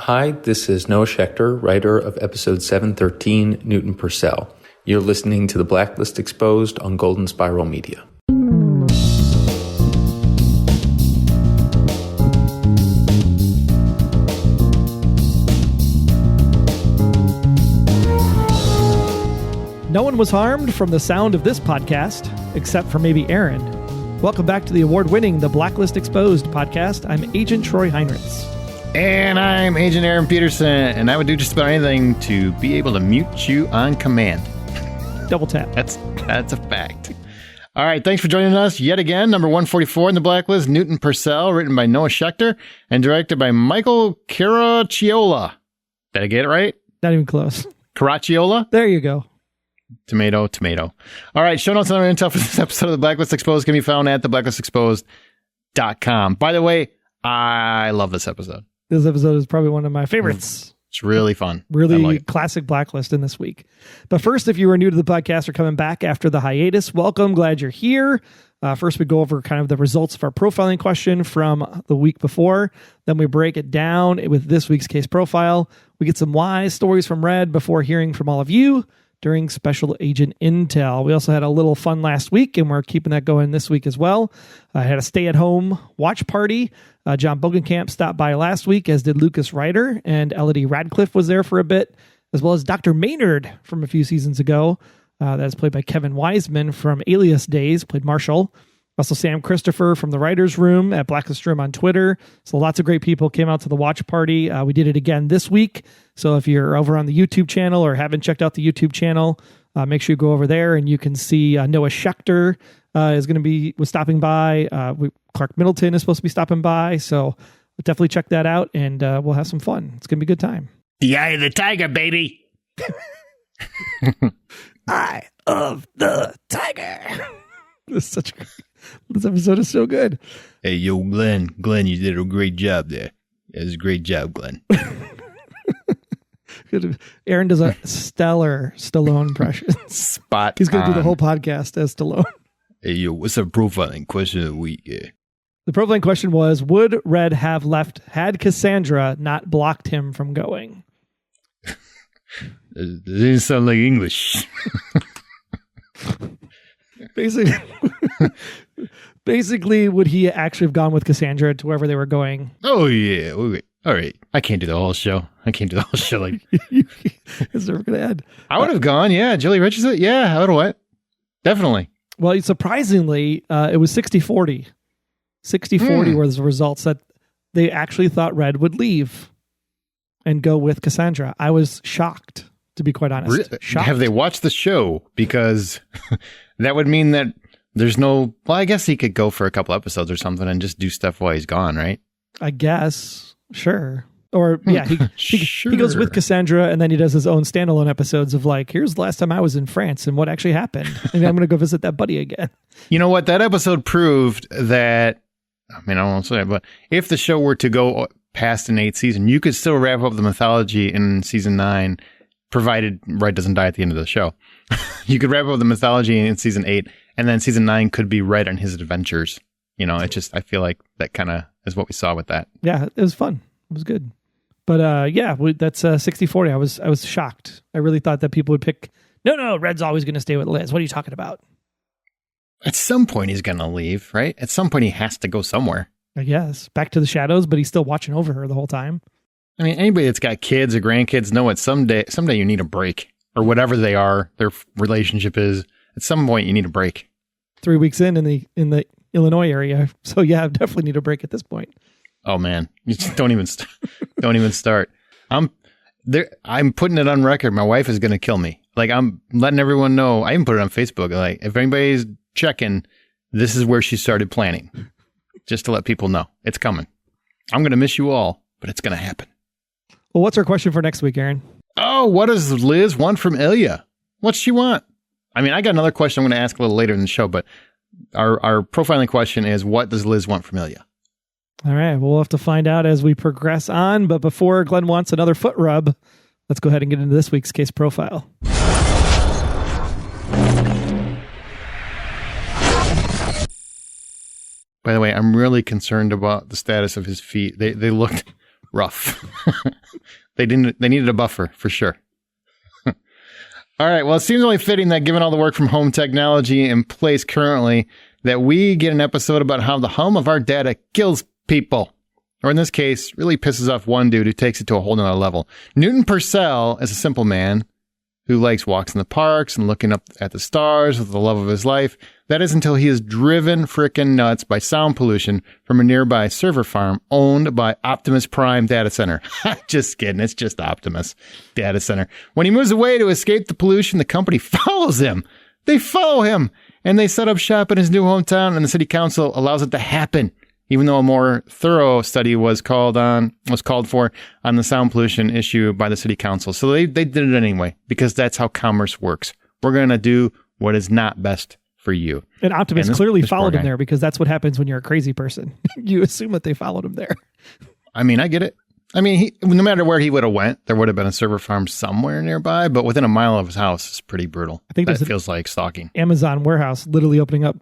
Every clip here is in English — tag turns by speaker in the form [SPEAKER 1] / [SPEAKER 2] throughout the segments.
[SPEAKER 1] Hi, this is Noah Schechter, writer of episode 713, Newton Purcell. You're listening to the Blacklist Exposed on Golden Spiral Media.
[SPEAKER 2] No one was harmed from the sound of this podcast, except for maybe Aaron. Welcome back to the award-winning The Blacklist Exposed podcast. I'm Agent Troy Heinrichs.
[SPEAKER 3] And I'm Agent Aaron Peterson, and I would do just about anything to be able to mute you on command.
[SPEAKER 2] Double tap.
[SPEAKER 3] That's a fact. All right, thanks for joining us yet again. Number 144 in the Blacklist, Newton Purcell, written by Noah Schechter and directed by Michael Caracciola. Did I get it right?
[SPEAKER 2] Not even close.
[SPEAKER 3] Caracciola?
[SPEAKER 2] There you go.
[SPEAKER 3] Tomato. All right, show notes and other intel for this episode of The Blacklist Exposed can be found at theblacklistexposed.com. By the way, I love this episode.
[SPEAKER 2] This episode is probably one of my favorites.
[SPEAKER 3] It's really fun.
[SPEAKER 2] Really classic Blacklist in this week. But first, if you were new to the podcast or coming back after the hiatus, welcome. Glad you're here. First, we go over kind of the results of our profiling question from the week before. Then we break it down with this week's case profile. We get some wise stories from Red before hearing from all of you during Special Agent Intel. We also had a little fun last week, and we're keeping that going this week as well. I had a stay-at-home watch party. John Bogenkamp stopped by last week, as did Lucas Ryder, and Elodie Radcliffe was there for a bit, as well as Dr. Maynard from a few seasons ago. That's played by Kevin Wiseman from Alias Days, played Marshall. Also Sam Christopher from the Writers Room at Blacklist Room on Twitter. So lots of great people came out to the watch party. We did it again this week. So if you're over on the YouTube channel or haven't checked out the YouTube channel, make sure you go over there and you can see Noah Schechter was stopping by. Clark Middleton is supposed to be stopping by. So definitely check that out and we'll have some fun. It's going to be a good time.
[SPEAKER 3] The eye of the tiger, baby.
[SPEAKER 2] Eye of the tiger. This episode is so good.
[SPEAKER 3] Hey, yo, Glenn, you did a great job there. It was a great job, Glenn.
[SPEAKER 2] Aaron does a stellar Stallone impression.
[SPEAKER 3] Spot
[SPEAKER 2] He's going to do the
[SPEAKER 3] on.
[SPEAKER 2] whole podcast as Stallone.
[SPEAKER 3] Hey, yo, what's our profiling question of the week? Yeah.
[SPEAKER 2] The profiling question was, would Red have left had Cassandra not blocked him from going?
[SPEAKER 3] It didn't sound like English.
[SPEAKER 2] Basically, would he actually have gone with Cassandra to wherever they were going?
[SPEAKER 3] Oh, yeah. Okay. All right. I can't do the whole show. Like,
[SPEAKER 2] It's never going to end.
[SPEAKER 3] I would have gone. Yeah. Julie Richardson. Yeah, I would have went. Definitely.
[SPEAKER 2] Well, surprisingly, it was 60-40. 60-40 were the results that they actually thought Red would leave and go with Cassandra. I was shocked, to be quite honest.
[SPEAKER 3] Really?
[SPEAKER 2] Shocked.
[SPEAKER 3] Have they watched the show? Because that would mean that there's no... Well, I guess he could go for a couple episodes or something and just do stuff while he's gone, right?
[SPEAKER 2] I guess. Sure. Or, yeah, he
[SPEAKER 3] Sure.
[SPEAKER 2] goes with Cassandra and then he does his own standalone episodes of like, here's the last time I was in France and what actually happened. And I'm going to go visit that buddy again.
[SPEAKER 3] You know what? That episode proved that... I mean, I don't want to say it, but if the show were to go past an 8th season, you could still wrap up the mythology in season 9, provided Red doesn't die at the end of the show. You could wrap up the mythology in season 8, and then season 9 could be Red and his adventures. You know, I feel like that kind of is what we saw with that.
[SPEAKER 2] Yeah, it was fun. It was good. But that's 60-40. I was shocked. I really thought that people would pick, no, Red's always going to stay with Liz. What are you talking about?
[SPEAKER 3] At some point, he's going to leave, right? At some point, he has to go somewhere.
[SPEAKER 2] I guess. Back to the shadows, but he's still watching over her the whole time.
[SPEAKER 3] I mean, anybody that's got kids or grandkids know it. Someday you need a break. Or whatever they are, their relationship is. At some point, you need a break.
[SPEAKER 2] 3 weeks in the Illinois area. So, yeah, I definitely need a break at this point.
[SPEAKER 3] Oh, man. You just don't even start. I'm putting it on record. My wife is going to kill me. Like, I'm letting everyone know. I even put it on Facebook. Like, if anybody's checking, this is where she started planning. Just to let people know. It's coming. I'm going to miss you all, but it's going to happen.
[SPEAKER 2] Well, what's our question for next week, Aaron?
[SPEAKER 3] Oh, what does Liz want from Ilya? What's she want? I mean, I got another question I'm going to ask a little later in the show, but our profiling question is, what does Liz want from Ilya?
[SPEAKER 2] All right. Well, we'll have to find out as we progress on. But before Glenn wants another foot rub, let's go ahead and get into this week's case profile. By
[SPEAKER 3] the way, I'm really concerned about the status of his feet. They looked rough. They needed a buffer for sure. All right. Well, it seems only fitting that given all the work from home technology in place currently, that we get an episode about how the hum of our data kills people. Or in this case, really pisses off one dude who takes it to a whole nother level. Newton Purcell is a simple man who likes walks in the parks and looking up at the stars with the love of his life. That is until he is driven frickin' nuts by sound pollution from a nearby server farm owned by Optimus Prime Data Center. Just kidding. It's just Optimus Data Center. When he moves away to escape the pollution, the company follows him. They follow him and they set up shop in his new hometown, and the city council allows it to happen, even though a more thorough study was called for on the sound pollution issue by the city council. So they did it anyway, because that's how commerce works. We're going to do what is not best for you.
[SPEAKER 2] And Optimus clearly followed him there, because that's what happens when you're a crazy person. You assume that they followed him there.
[SPEAKER 3] I mean, I get it. I mean, no matter where he would have went, there would have been a server farm somewhere nearby, but within a mile of his house is pretty brutal. I think that feels like stalking.
[SPEAKER 2] Amazon warehouse literally opening up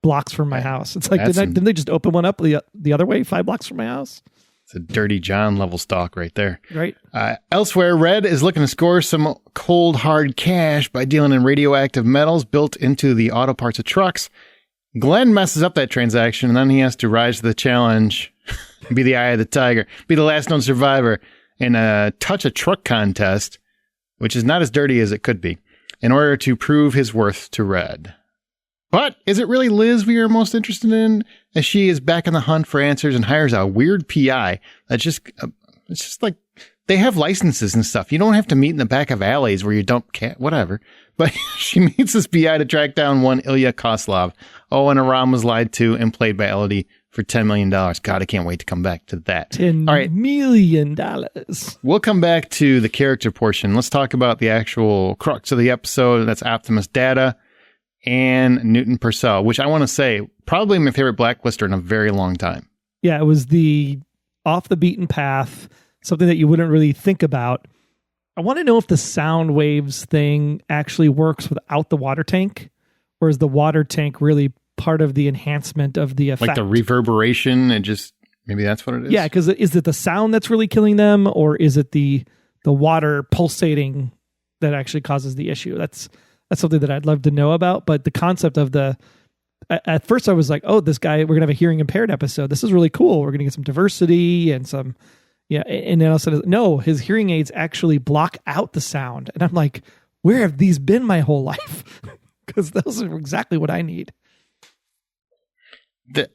[SPEAKER 2] blocks from my house. It's like, didn't they just open one up the other way, 5 blocks from my house?
[SPEAKER 3] It's a Dirty John level stalk right there.
[SPEAKER 2] Right.
[SPEAKER 3] Elsewhere, Red is looking to score some cold, hard cash by dealing in radioactive metals built into the auto parts of trucks. Glenn messes up that transaction, and then he has to rise to the challenge, be the eye of the tiger, be the last known survivor in a touch a truck contest, which is not as dirty as it could be, in order to prove his worth to Red. But is it really Liz we are most interested in, as she is back on the hunt for answers and hires a weird PI that's it's just like, they have licenses and stuff. You don't have to meet in the back of alleys where you dump whatever. But she meets this PI to track down one Ilya Koslov. Oh, and Aram was lied to and played by Elodie for $10 million. God, I can't wait to come back to that.
[SPEAKER 2] $10 million.
[SPEAKER 3] We'll come back to the character portion. Let's talk about the actual crux of the episode. That's Optimus Data and Newton Purcell, which I want to say, probably my favorite Blacklister in a very long time.
[SPEAKER 2] Yeah, it was the off the beaten path, something that you wouldn't really think about. I want to know if the sound waves thing actually works without the water tank, or is the water tank really part of the enhancement of the effect?
[SPEAKER 3] Like the reverberation, and just maybe that's what it is?
[SPEAKER 2] Yeah, because is it the sound that's really killing them, or is it the water pulsating that actually causes the issue? That's something that I'd love to know about. But the concept of at first I was like, oh, this guy, we're going to have a hearing impaired episode. This is really cool. We're going to get some diversity and some, yeah. And then all of a sudden, no, his hearing aids actually block out the sound. And I'm like, where have these been my whole life? Because those are exactly what I need.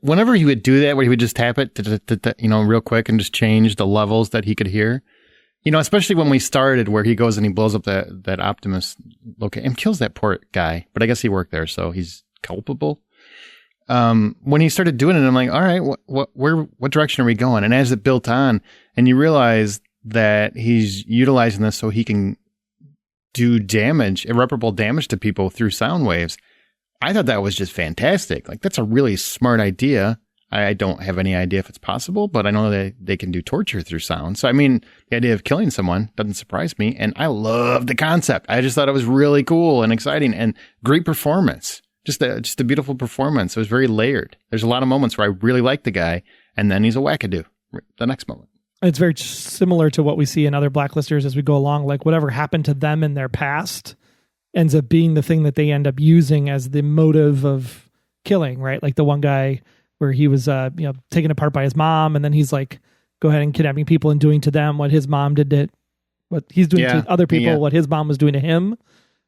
[SPEAKER 3] Whenever he would do that, where he would just tap it, real quick and just change the levels that he could hear. Especially when we started, where he goes and he blows up that Optimus location and kills that poor guy. But I guess he worked there, so he's culpable. When he started doing it, I'm like, all right, what direction are we going? And as it built on, and you realize that he's utilizing this so he can do irreparable damage to people through sound waves. I thought that was just fantastic. Like, that's a really smart idea. I don't have any idea if it's possible, but I know that they can do torture through sound. So, I mean, the idea of killing someone doesn't surprise me. And I love the concept. I just thought it was really cool and exciting and great performance. Just a beautiful performance. It was very layered. There's a lot of moments where I really like the guy, and then he's a wackadoo the next moment.
[SPEAKER 2] It's very similar to what we see in other Blacklisters as we go along. Like, whatever happened to them in their past ends up being the thing that they end up using as the motive of killing, right? Like the one guy where he was, taken apart by his mom, and then he's like, go ahead and kidnapping people and doing to them what his mom did what he's doing to other people, what his mom was doing to him.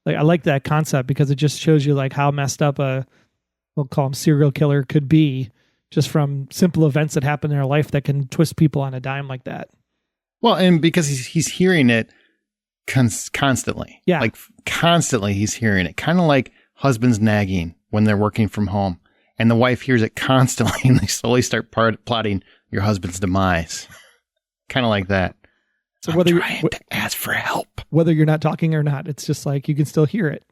[SPEAKER 2] Like, I like that concept because it just shows you like how messed up we'll call him serial killer could be, just from simple events that happen in their life that can twist people on a dime like that.
[SPEAKER 3] Well, and because he's hearing it constantly. Yeah. Like, constantly he's hearing it. Kind of like husbands nagging when they're working from home. And the wife hears it constantly, and they slowly start plotting your husband's demise. Kind of like that. So I'm trying to ask for help.
[SPEAKER 2] Whether you're not talking or not, it's just like you can still hear it.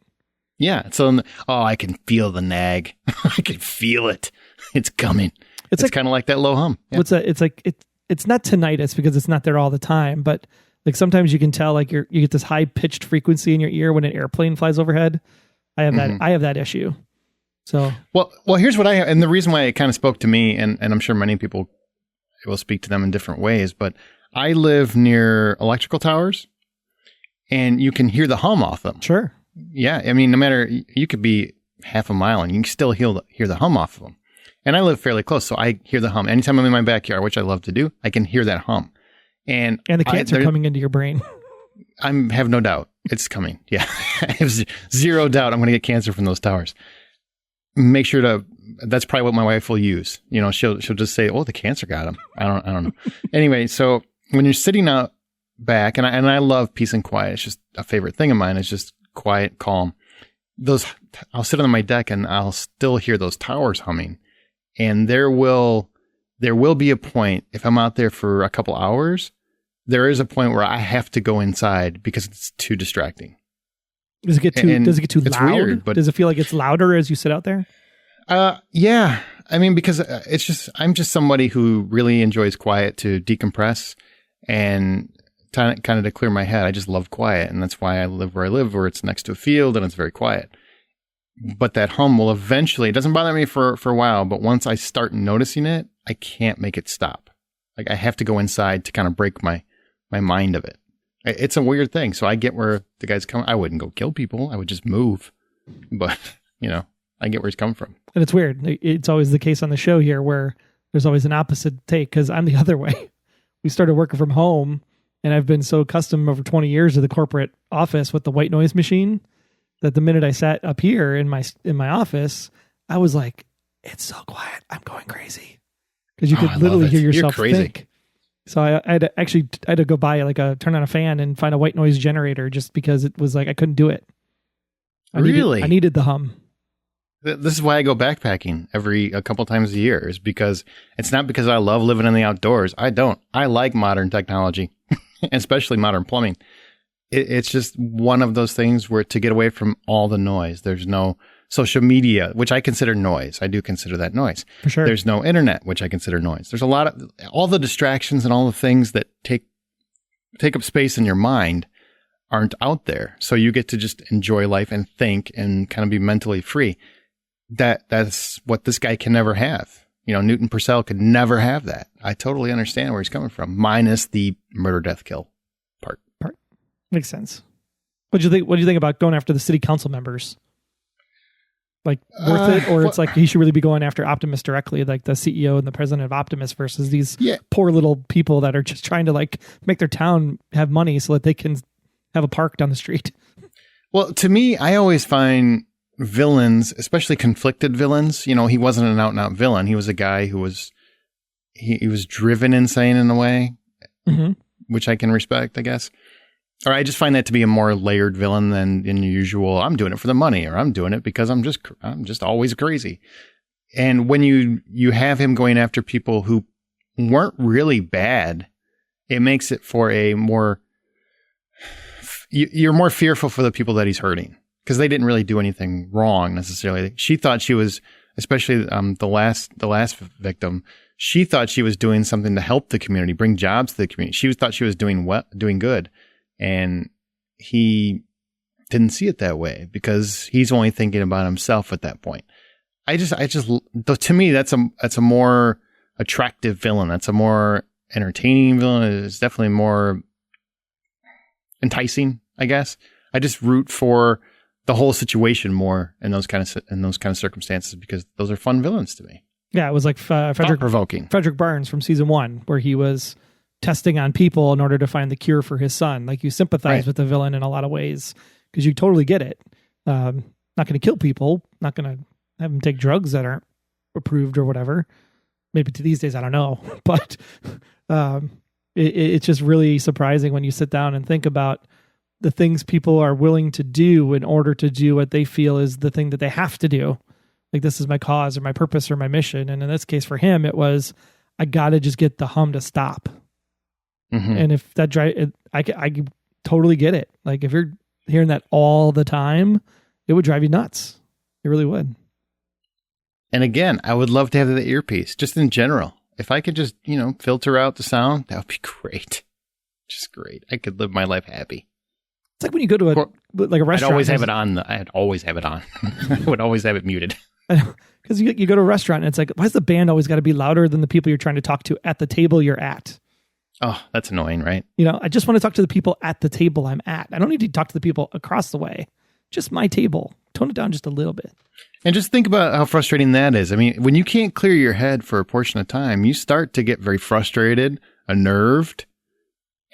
[SPEAKER 3] Yeah. So, I can feel the nag. I can feel it. It's coming. It's kind of like that low hum. Yeah.
[SPEAKER 2] It's not tinnitus because it's not there all the time, but like sometimes you can tell like you get this high pitched frequency in your ear when an airplane flies overhead. I have that. I have that issue. So
[SPEAKER 3] well, here's what I have, and the reason why it kind of spoke to me, and I'm sure many people will speak to them in different ways, but I live near electrical towers, and you can hear the hum off them.
[SPEAKER 2] Sure.
[SPEAKER 3] Yeah, I mean, no matter, you could be half a mile and you can still hear the hum off of them. And I live fairly close, so I hear the hum. Anytime I'm in my backyard, which I love to do, I can hear that hum. And
[SPEAKER 2] the cancer coming into your brain.
[SPEAKER 3] I have no doubt it's coming. Yeah, I have zero doubt I'm going to get cancer from those towers. Make sure to, that's probably what my wife will use. You know, she'll just say, oh, the cancer got him. I don't know. Anyway, so when you're sitting out back, and I love peace and quiet. It's just a favorite thing of mine. It's just quiet, calm. I'll sit on my deck and I'll still hear those towers humming. And there will be a point, if I'm out there for a couple hours, there is a point where I have to go inside because it's too distracting.
[SPEAKER 2] Does it get too
[SPEAKER 3] it's
[SPEAKER 2] loud?
[SPEAKER 3] Weird, but
[SPEAKER 2] does it feel like it's louder as you sit out there?
[SPEAKER 3] Yeah. I mean, because I'm just somebody who really enjoys quiet to decompress and kind of to clear my head. I just love quiet, and that's why I live where I live, where it's next to a field and it's very quiet. But that hum will eventually, it doesn't bother me for a while, but once I start noticing it, I can't make it stop. Like, I have to go inside to kind of break my mind of it. It's a weird thing. So I get where the guy's coming. I wouldn't go kill people. I would just move. But, I get where he's coming from.
[SPEAKER 2] And it's weird. It's always the case on the show here where there's always an opposite take, because I'm the other way. We started working from home, and I've been so accustomed over 20 years to the corporate office with the white noise machine that the minute I sat up here in my office, I was like, it's so quiet. I'm going crazy. Because you could literally hear yourself think. So I had to go buy turn on a fan and find a white noise generator just because it was like, I couldn't do it. I needed the hum.
[SPEAKER 3] This is why I go backpacking a couple times a year, is because it's not because I love living in the outdoors. I don't. I like modern technology, especially modern plumbing. It's just one of those things where to get away from all the noise. There's no social media, which I consider noise. I do consider that noise.
[SPEAKER 2] For sure.
[SPEAKER 3] There's no internet, which I consider noise. There's a lot of all the distractions and all the things that take up space in your mind aren't out there. So you get to just enjoy life and think and kind of be mentally free. That's what this guy can never have. Newton Purcell could never have that. I totally understand where he's coming from, minus the murder, death, kill part.
[SPEAKER 2] Makes sense. What do you think about going after the city council members? Like, worth it? Or it's like he should really be going after Optimus directly, like the CEO and the president of Optimus, versus these poor little people that are just trying to make their town have money so that they can have a park down the street.
[SPEAKER 3] Well, to me, I always find villains, especially conflicted villains. He wasn't an out and out villain. He was a guy who was, he was driven insane in a way, which I can respect, I guess. Or I just find that to be a more layered villain than in the usual, I'm doing it for the money, or I'm doing it because I'm just always crazy. And when you have him going after people who weren't really bad, it makes it for you're more fearful for the people that he's hurting, because they didn't really do anything wrong necessarily. She thought she was, especially the last victim, she thought she was doing something to help the community, bring jobs to the community. She thought she was doing good. And he didn't see it that way because he's only thinking about himself at that point. To me, that's a more attractive villain. That's a more entertaining villain. It's definitely more enticing, I guess. I just root for the whole situation more in those kind of circumstances, because those are fun villains to me.
[SPEAKER 2] Yeah, it was like Frederick Barnes from season 1, where he was testing on people in order to find the cure for his son. Like, you sympathize with the villain in a lot of ways because you totally get it. Not going to kill people, not going to have them take drugs that aren't approved or whatever. Maybe to these days, I don't know. But it's just really surprising when you sit down and think about the things people are willing to do in order to do what they feel is the thing that they have to do. Like, this is my cause or my purpose or my mission. And in this case for him, it was, I got to just get the hum to stop. And if that I totally get it. Like, if you're hearing that all the time, it would drive you nuts. It really would.
[SPEAKER 3] And again, I would love to have the earpiece, just in general. If I could just, filter out the sound, that would be great. Just great. I could live my life happy.
[SPEAKER 2] It's like when you go to a restaurant.
[SPEAKER 3] I'd always have it on. I'd always have it on. I would always have it muted.
[SPEAKER 2] Because you go to a restaurant and it's like, why does the band always got to be louder than the people you're trying to talk to at the table you're at?
[SPEAKER 3] Oh, that's annoying, right?
[SPEAKER 2] I just want to talk to the people at the table I'm at. I don't need to talk to the people across the way. Just my table. Tone it down just a little bit.
[SPEAKER 3] And just think about how frustrating that is. I mean, when you can't clear your head for a portion of time, you start to get very frustrated, unnerved,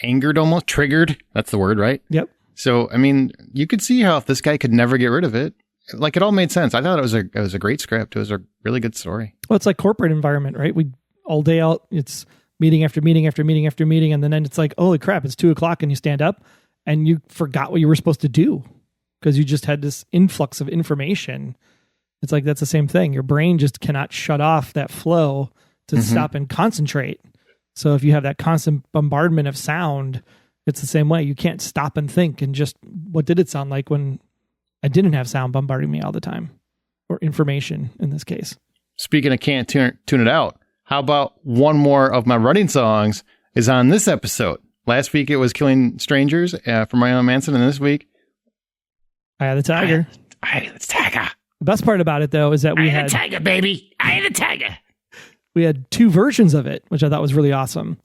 [SPEAKER 3] angered almost, triggered. That's the word, right?
[SPEAKER 2] Yep.
[SPEAKER 3] So, I mean, you could see how if this guy could never get rid of it, like it all made sense. I thought it was a great script. It was a really good story.
[SPEAKER 2] Well, it's like corporate environment, right? We all day out, it's meeting after meeting after meeting after meeting. And then it's like, holy crap, it's 2:00 and you stand up and you forgot what you were supposed to do because you just had this influx of information. It's like, that's the same thing. Your brain just cannot shut off that flow to stop and concentrate. So if you have that constant bombardment of sound, it's the same way. You can't stop and think and just, what did it sound like when I didn't have sound bombarding me all the time, or information in this case? Speaking
[SPEAKER 3] of can't tune it out, how about one more of my running songs is on this episode? Last week it was Killing Strangers from Marilyn Manson, and this week,
[SPEAKER 2] Eye of the Tiger.
[SPEAKER 3] Eye of the Tiger.
[SPEAKER 2] The best part about it, though, is that we
[SPEAKER 3] had the tiger, baby. Eye of the Tiger.
[SPEAKER 2] We had two versions of it, which I thought was really awesome.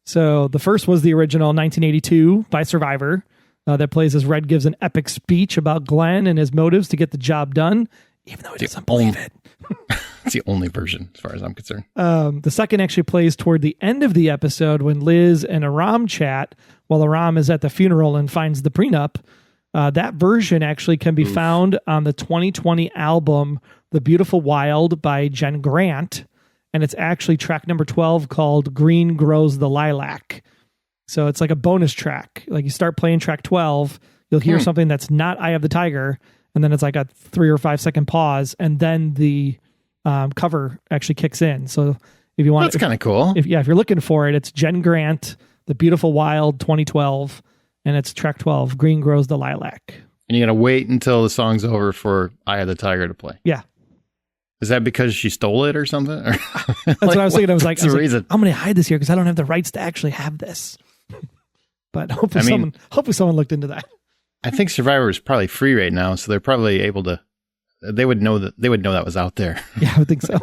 [SPEAKER 2] So the first was the original 1982 by Survivor that plays as Red gives an epic speech about Glenn and his motives to get the job done, even though he doesn't believe it.
[SPEAKER 3] It's the only version, as far as I'm concerned.
[SPEAKER 2] The second actually plays toward the end of the episode when Liz and Aram chat while Aram is at the funeral and finds the prenup. That version actually can be found on the 2020 album The Beautiful Wild by Jen Grant, and it's actually track number 12 called Green Grows the Lilac. So it's like a bonus track. Like you start playing track 12, you'll hear something that's not Eye of the Tiger, and then it's like a 3 or 5 second pause, and then the cover actually kicks in. So if you want,
[SPEAKER 3] that's kind of cool.
[SPEAKER 2] If you're looking for it, it's Jen Grant, The Beautiful Wild 2012. And it's track 12, Green Grows the Lilac.
[SPEAKER 3] And you got to wait until the song's over for Eye of the Tiger to play.
[SPEAKER 2] Yeah.
[SPEAKER 3] Is that because she stole it or something? Or
[SPEAKER 2] That's what I was thinking. I was like,
[SPEAKER 3] I'm going
[SPEAKER 2] to hide this here because I don't have the rights to actually have this. But hopefully someone looked into that.
[SPEAKER 3] I think Survivor is probably free right now, so they're probably able to. They would know that was out there.
[SPEAKER 2] Yeah, I would think so.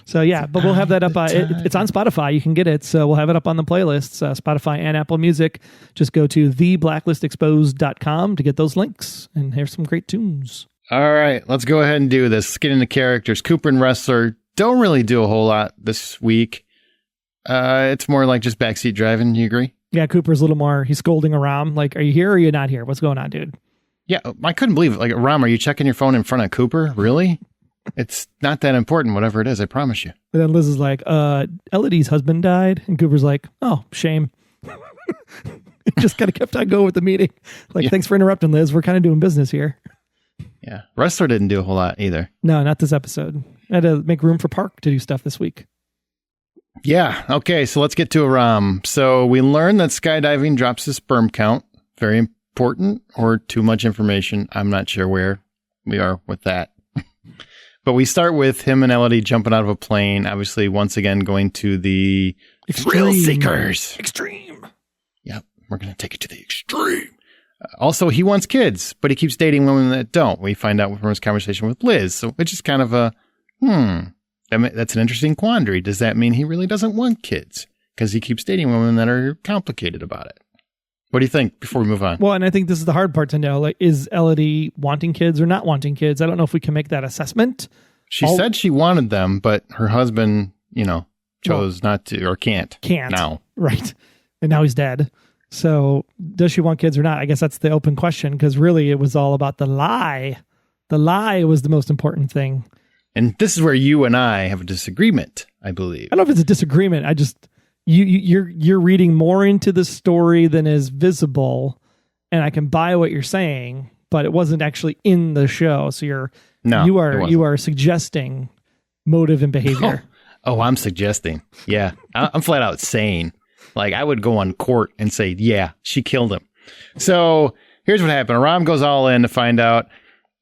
[SPEAKER 2] So yeah, but we'll have that up. It's on Spotify. You can get it. So we'll have it up on the playlists, Spotify and Apple Music. Just go to theblacklistexposed.com to get those links and here's some great tunes.
[SPEAKER 3] All right, let's go ahead and do this. Let's get into characters. Cooper and Wrestler don't really do a whole lot this week. It's more like just backseat driving. You agree?
[SPEAKER 2] Yeah, Cooper's a little more, he's scolding around. Like, are you here or are you not here? What's going on, dude?
[SPEAKER 3] Yeah, I couldn't believe it. Like, Ram, are you checking your phone in front of Cooper? Really? It's not that important, whatever it is, I promise you.
[SPEAKER 2] And then Liz is like, Elodie's husband died. And Cooper's like, oh, shame. Just kind of kept on going with the meeting. Like, thanks for interrupting, Liz. We're kind of doing business here.
[SPEAKER 3] Yeah. Wrestler didn't do a whole lot either.
[SPEAKER 2] No, not this episode. I had to make room for Park to do stuff this week.
[SPEAKER 3] Yeah. Okay. So let's get to Aram. So we learned that skydiving drops the sperm count. Very important, or too much information. I'm not sure where we are with that. But we start with him and Elodie jumping out of a plane. Obviously, once again, going to the thrill seekers. Extreme. Yep. We're going to take it to the extreme. Also, he wants kids, but he keeps dating women that don't. We find out from his conversation with Liz. So it's just kind of a, that's an interesting quandary. Does that mean he really doesn't want kids? Because he keeps dating women that are complicated about it. What do you think before we move on?
[SPEAKER 2] Well, and I think this is the hard part to know. Like, is Elodie wanting kids or not wanting kids? I don't know if we can make that assessment.
[SPEAKER 3] She said she wanted them, but her husband, chose not to or can't.
[SPEAKER 2] Can't.
[SPEAKER 3] Now.
[SPEAKER 2] Right. And now he's dead. So does she want kids or not? I guess that's the open question, because really it was all about the lie. The lie was the most important thing.
[SPEAKER 3] And this is where you and I have a disagreement, I believe.
[SPEAKER 2] I don't know if it's a disagreement. I just... You're reading more into the story than is visible, and I can buy what you're saying, but it wasn't actually in the show. So you are suggesting motive and behavior.
[SPEAKER 3] Oh, I'm suggesting. Yeah, I'm flat out saying, like, I would go on court and say, yeah, she killed him. So here's what happened. Aram goes all in to find out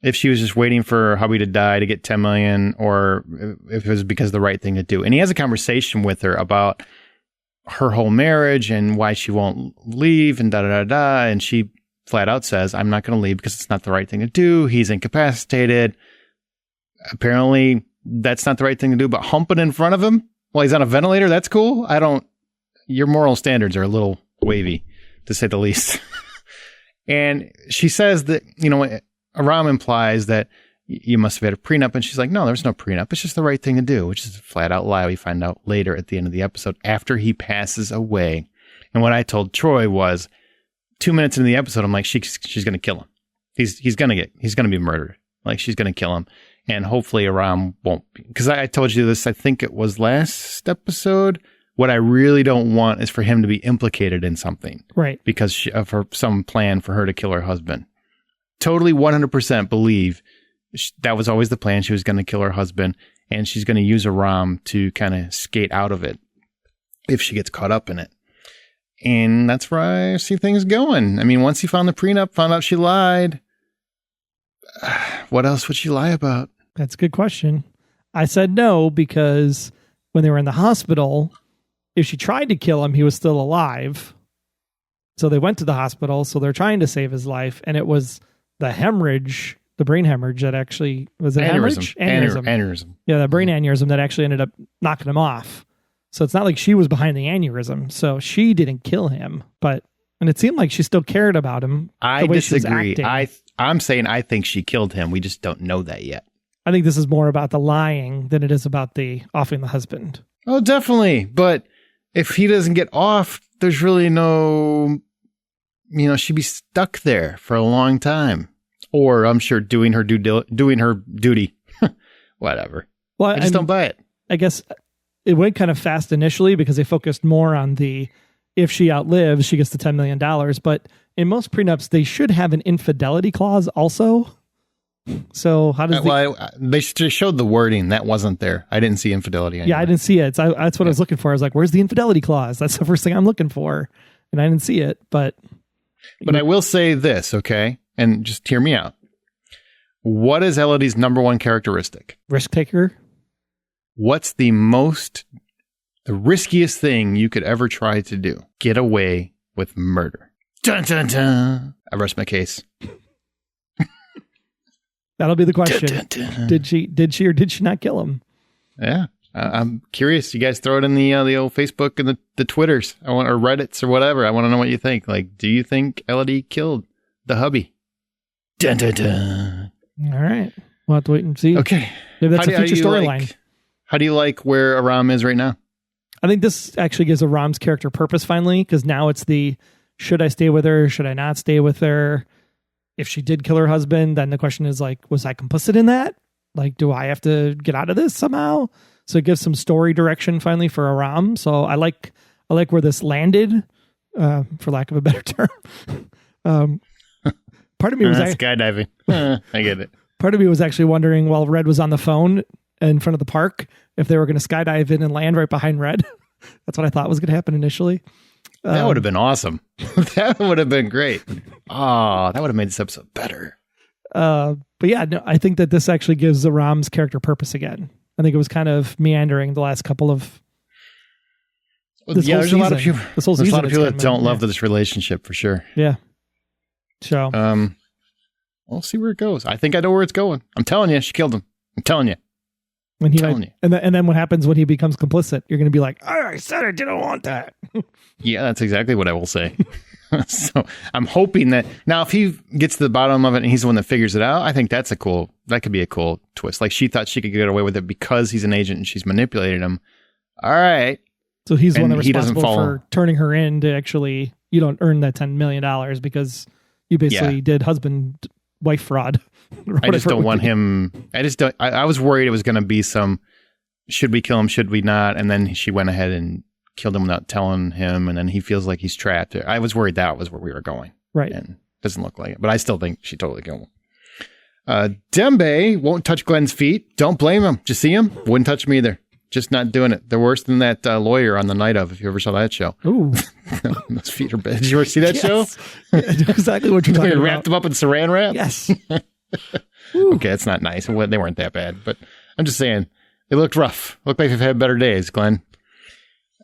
[SPEAKER 3] if she was just waiting for her hubby to die to get $10 million, or if it was because of the right thing to do. And he has a conversation with her about her whole marriage and why she won't leave and da-da-da-da. And she flat out says, I'm not going to leave because it's not the right thing to do. He's incapacitated. Apparently, that's not the right thing to do, but humping in front of him while he's on a ventilator, that's cool. your moral standards are a little wavy, to say the least. And she says that, Aram implies that you must have had a prenup. And she's like, no, there's no prenup. It's just the right thing to do, which is a flat out lie. We find out later at the end of the episode after he passes away. And what I told Troy was 2 minutes into the episode, I'm like, she's going to kill him. He's going to be murdered. Like, she's going to kill him. And hopefully Aram won't be. Because I told you this, I think it was last episode. What I really don't want is for him to be implicated in something.
[SPEAKER 2] Right.
[SPEAKER 3] Because of some plan for her to kill her husband. Totally 100% believe that was always the plan. She was going to kill her husband. And she's going to use Aram to kind of skate out of it if she gets caught up in it. And that's where I see things going. I mean, once he found the prenup, found out she lied. What else would she lie about?
[SPEAKER 2] That's a good question. I said no because when they were in the hospital, if she tried to kill him, he was still alive. So they went to the hospital. So they're trying to save his life. And it was the hemorrhage, the brain hemorrhage that actually was an hemorrhage?
[SPEAKER 3] Aneurysm.
[SPEAKER 2] Yeah, the brain aneurysm that actually ended up knocking him off. So it's not like she was behind the aneurysm. So she didn't kill him. And it seemed like she still cared about him.
[SPEAKER 3] I disagree. I'm saying I think she killed him. We just don't know that yet.
[SPEAKER 2] I think this is more about the lying than it is about the offing the husband.
[SPEAKER 3] Oh, definitely. But if he doesn't get off, there's really no, she'd be stuck there for a long time. Or I'm sure doing her duty. Whatever.
[SPEAKER 2] Well,
[SPEAKER 3] I just don't buy it.
[SPEAKER 2] I guess it went kind of fast initially because they focused more on if she outlives, she gets the $10 million. But in most prenups, they should have an infidelity clause also. So how does
[SPEAKER 3] they showed the wording that wasn't there. I didn't see infidelity anywhere.
[SPEAKER 2] Yeah, I didn't see it. That's what I was looking for. I was like, where's the infidelity clause? That's the first thing I'm looking for. And I didn't see it, but
[SPEAKER 3] I will say this, okay? And just hear me out. What is Elodie's number one characteristic?
[SPEAKER 2] Risk taker.
[SPEAKER 3] What's the riskiest thing you could ever try to do? Get away with murder. Dun, dun, dun. I rest my case.
[SPEAKER 2] That'll be the question.
[SPEAKER 3] Dun, dun, dun.
[SPEAKER 2] Did she or did she not kill him?
[SPEAKER 3] Yeah. I'm curious. You guys throw it in the old Facebook and the Twitters or Reddits or whatever. I want to know what you think. Like, do you think Elodie killed the hubby? Dun, dun, dun.
[SPEAKER 2] All right. We'll have to wait and see.
[SPEAKER 3] Okay.
[SPEAKER 2] Maybe that's a future storyline.
[SPEAKER 3] How do you like where Aram is right now?
[SPEAKER 2] I think this actually gives Aram's character purpose finally, because now it's should I stay with her? Should I not stay with her? If she did kill her husband, then the question is like, was I complicit in that? Like, do I have to get out of this somehow? So it gives some story direction finally for Aram. So I like where this landed, for lack of a better term. Part of me was
[SPEAKER 3] skydiving. I get it.
[SPEAKER 2] Part of me was actually wondering while Red was on the phone in front of the park if they were going to skydive in and land right behind Red. That's what I thought was going to happen initially.
[SPEAKER 3] That would have been awesome. That would have been great. Oh, that would have made this episode better.
[SPEAKER 2] But yeah, no, I think that this actually gives Aram's character purpose again. I think it was kind of meandering the last couple of.
[SPEAKER 3] There's a lot of people that don't love this relationship for sure.
[SPEAKER 2] Yeah. So.
[SPEAKER 3] We'll see where it goes. I think I know where it's going. I'm telling you, she killed him. I'm telling you.
[SPEAKER 2] And then what happens when he becomes complicit? You're going to be like, oh, I said I didn't want that.
[SPEAKER 3] Yeah, that's exactly what I will say. So I'm hoping that now if he gets to the bottom of it and he's the one that figures it out, I think that could be a cool twist. Like she thought she could get away with it because he's an agent and she's manipulated him. All right.
[SPEAKER 2] So he's the one that's responsible for turning her in to actually, you don't earn that $10 million because you basically did husband-wife fraud.
[SPEAKER 3] I just don't want him. I was worried it was going to be some, should we kill him? Should we not? And then she went ahead and killed him without telling him. And then he feels like he's trapped. I was worried that was where we were going.
[SPEAKER 2] Right.
[SPEAKER 3] And it doesn't look like it, but I still think she totally killed him. Dembe won't touch Glenn's feet. Don't blame him. Did you see him? Wouldn't touch me either. Just not doing it. They're worse than that lawyer on the night of, if you ever saw that show.
[SPEAKER 2] Ooh.
[SPEAKER 3] Those feet are bad. Did you ever see that show?
[SPEAKER 2] I know exactly what you're talking about.
[SPEAKER 3] Wrapped them up in saran wrap?
[SPEAKER 2] Yes.
[SPEAKER 3] Okay, that's not nice. They weren't that bad, but I'm just saying they looked rough. Looked like they've had better days, Glenn.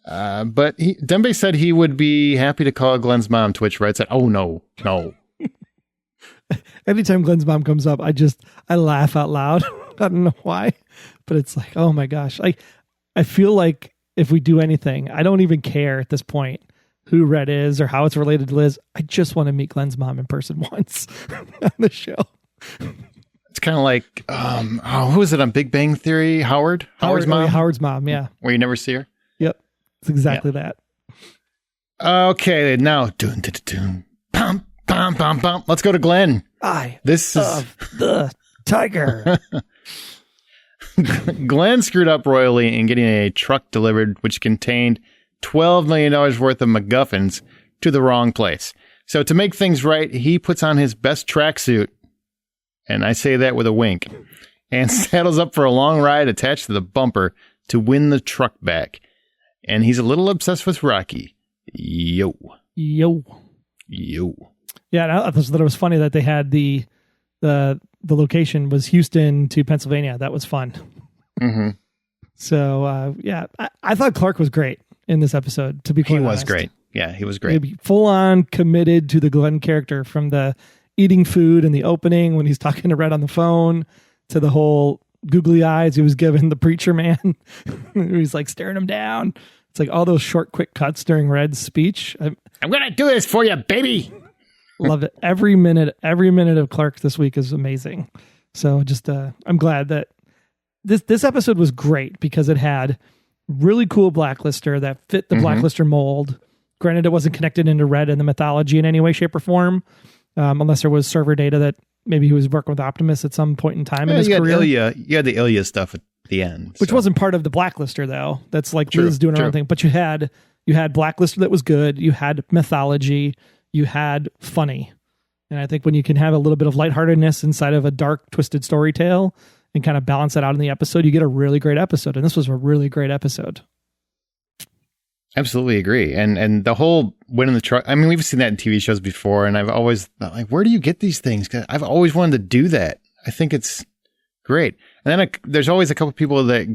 [SPEAKER 3] But Dembe said he would be happy to call Glenn's mom, to which Red said, oh, no.
[SPEAKER 2] Anytime Glenn's mom comes up, I laugh out loud. I don't know why, but it's like, oh my gosh. I feel like if we do anything. I don't even care at this point who Red is or how it's related to Liz. I just want to meet Glenn's mom in person once on the show.
[SPEAKER 3] It's kind of like, who is it on Big Bang Theory? Howard's mom?
[SPEAKER 2] Howard's mom, yeah.
[SPEAKER 3] Where you never see her?
[SPEAKER 2] Yep. It's exactly that.
[SPEAKER 3] Okay, now, bum, bum, bum, bum. Let's go to Glenn.
[SPEAKER 2] This is the tiger.
[SPEAKER 3] Glenn screwed up royally in getting a truck delivered, which contained $12 million worth of MacGuffins to the wrong place. So to make things right, he puts on his best tracksuit, and I say that with a wink, and saddles up for a long ride attached to the bumper to win the truck back. And he's a little obsessed with Rocky. Yo.
[SPEAKER 2] Yeah, and I thought it was funny that they had the location was Houston to Pennsylvania. That was fun.
[SPEAKER 3] Mm-hmm.
[SPEAKER 2] So, I thought Clark was great in this episode, to be quite honest.
[SPEAKER 3] He was great. Yeah, he was great.
[SPEAKER 2] Full on committed to the Glenn character, from the eating food in the opening when he's talking to Red on the phone to the whole googly eyes he was giving the preacher man. He's like staring him down. It's like all those short, quick cuts during Red's speech. I'm
[SPEAKER 3] going to do this for you, baby.
[SPEAKER 2] Love it. Every minute of Clark this week is amazing. So just, I'm glad that this episode was great because it had really cool Blacklister that fit the Blacklister mold. Granted, it wasn't connected into Red and the mythology in any way, shape, or form, unless there was server data that maybe he was working with Optimus at some point in time in his career.
[SPEAKER 3] You had the Ilya stuff at the end.
[SPEAKER 2] Which wasn't part of the Blacklister, though. That's like Liz doing her own thing. But you had Blacklister that was good. You had mythology. You had funny. And I think when you can have a little bit of lightheartedness inside of a dark, twisted story tale and kind of balance that out in the episode, you get a really great episode. And this was a really great episode.
[SPEAKER 3] Absolutely agree. And the whole winning the truck, I mean, we've seen that in TV shows before, and I've always thought, like, where do you get these things? 'Cause I've always wanted to do that. I think it's great. And then there's always a couple people that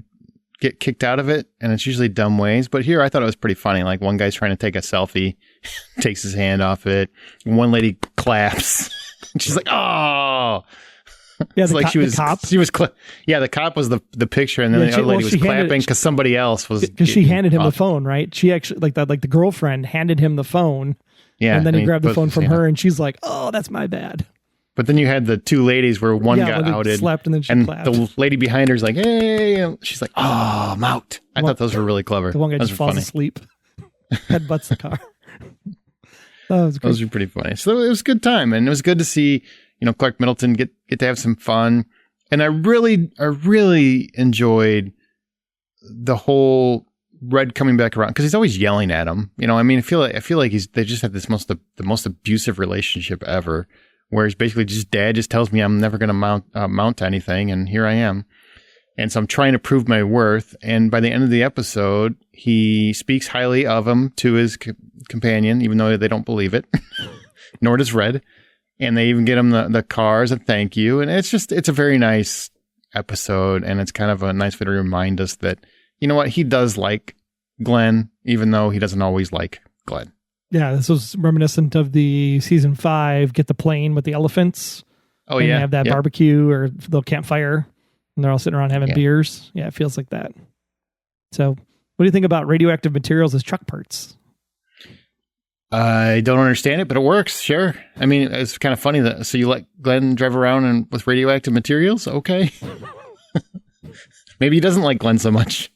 [SPEAKER 3] get kicked out of it, and it's usually dumb ways. But here, I thought it was pretty funny. Like, one guy's trying to take a selfie, takes his hand off it. And one lady claps. And she's like, oh.
[SPEAKER 2] Yeah,
[SPEAKER 3] it's like
[SPEAKER 2] the cop.
[SPEAKER 3] The cop was the picture, and then the other lady was clapping because somebody else was.
[SPEAKER 2] Because she handed him the phone, right? She actually, like the girlfriend handed him the phone.
[SPEAKER 3] Yeah.
[SPEAKER 2] And then he grabbed the phone from her, and she's like, oh, that's my bad.
[SPEAKER 3] But then you had the two ladies where one got outed,
[SPEAKER 2] slapped, and then she clapped.
[SPEAKER 3] The lady behind her's like, "Hey!" And she's like, "Oh, I'm out." I thought those were really clever.
[SPEAKER 2] The one guy just falls asleep, headbutts the car. Those
[SPEAKER 3] were pretty funny. So it was a good time, and it was good to see Clark Middleton get to have some fun. And I really enjoyed the whole Red coming back around because he's always yelling at him. I mean, I feel like they just have the most abusive relationship ever. Whereas basically dad just tells me I'm never going to mount anything, and here I am. And so I'm trying to prove my worth. And by the end of the episode, he speaks highly of him to his companion, even though they don't believe it, nor does Red. And they even get him the cars and thank you. And it's a very nice episode. And it's kind of a nice way to remind us that, you know what, he does like Glenn, even though he doesn't always like Glenn.
[SPEAKER 2] Yeah, this was reminiscent of the season 5, Get the Plane with the elephants.
[SPEAKER 3] Oh,
[SPEAKER 2] and they have that barbecue or the campfire, and they're all sitting around having beers. Yeah, it feels like that. So, what do you think about radioactive materials as truck parts?
[SPEAKER 3] I don't understand it, but it works. Sure. I mean, it's kind of funny so you let Glenn drive around with radioactive materials? Okay. Maybe he doesn't like Glenn so much.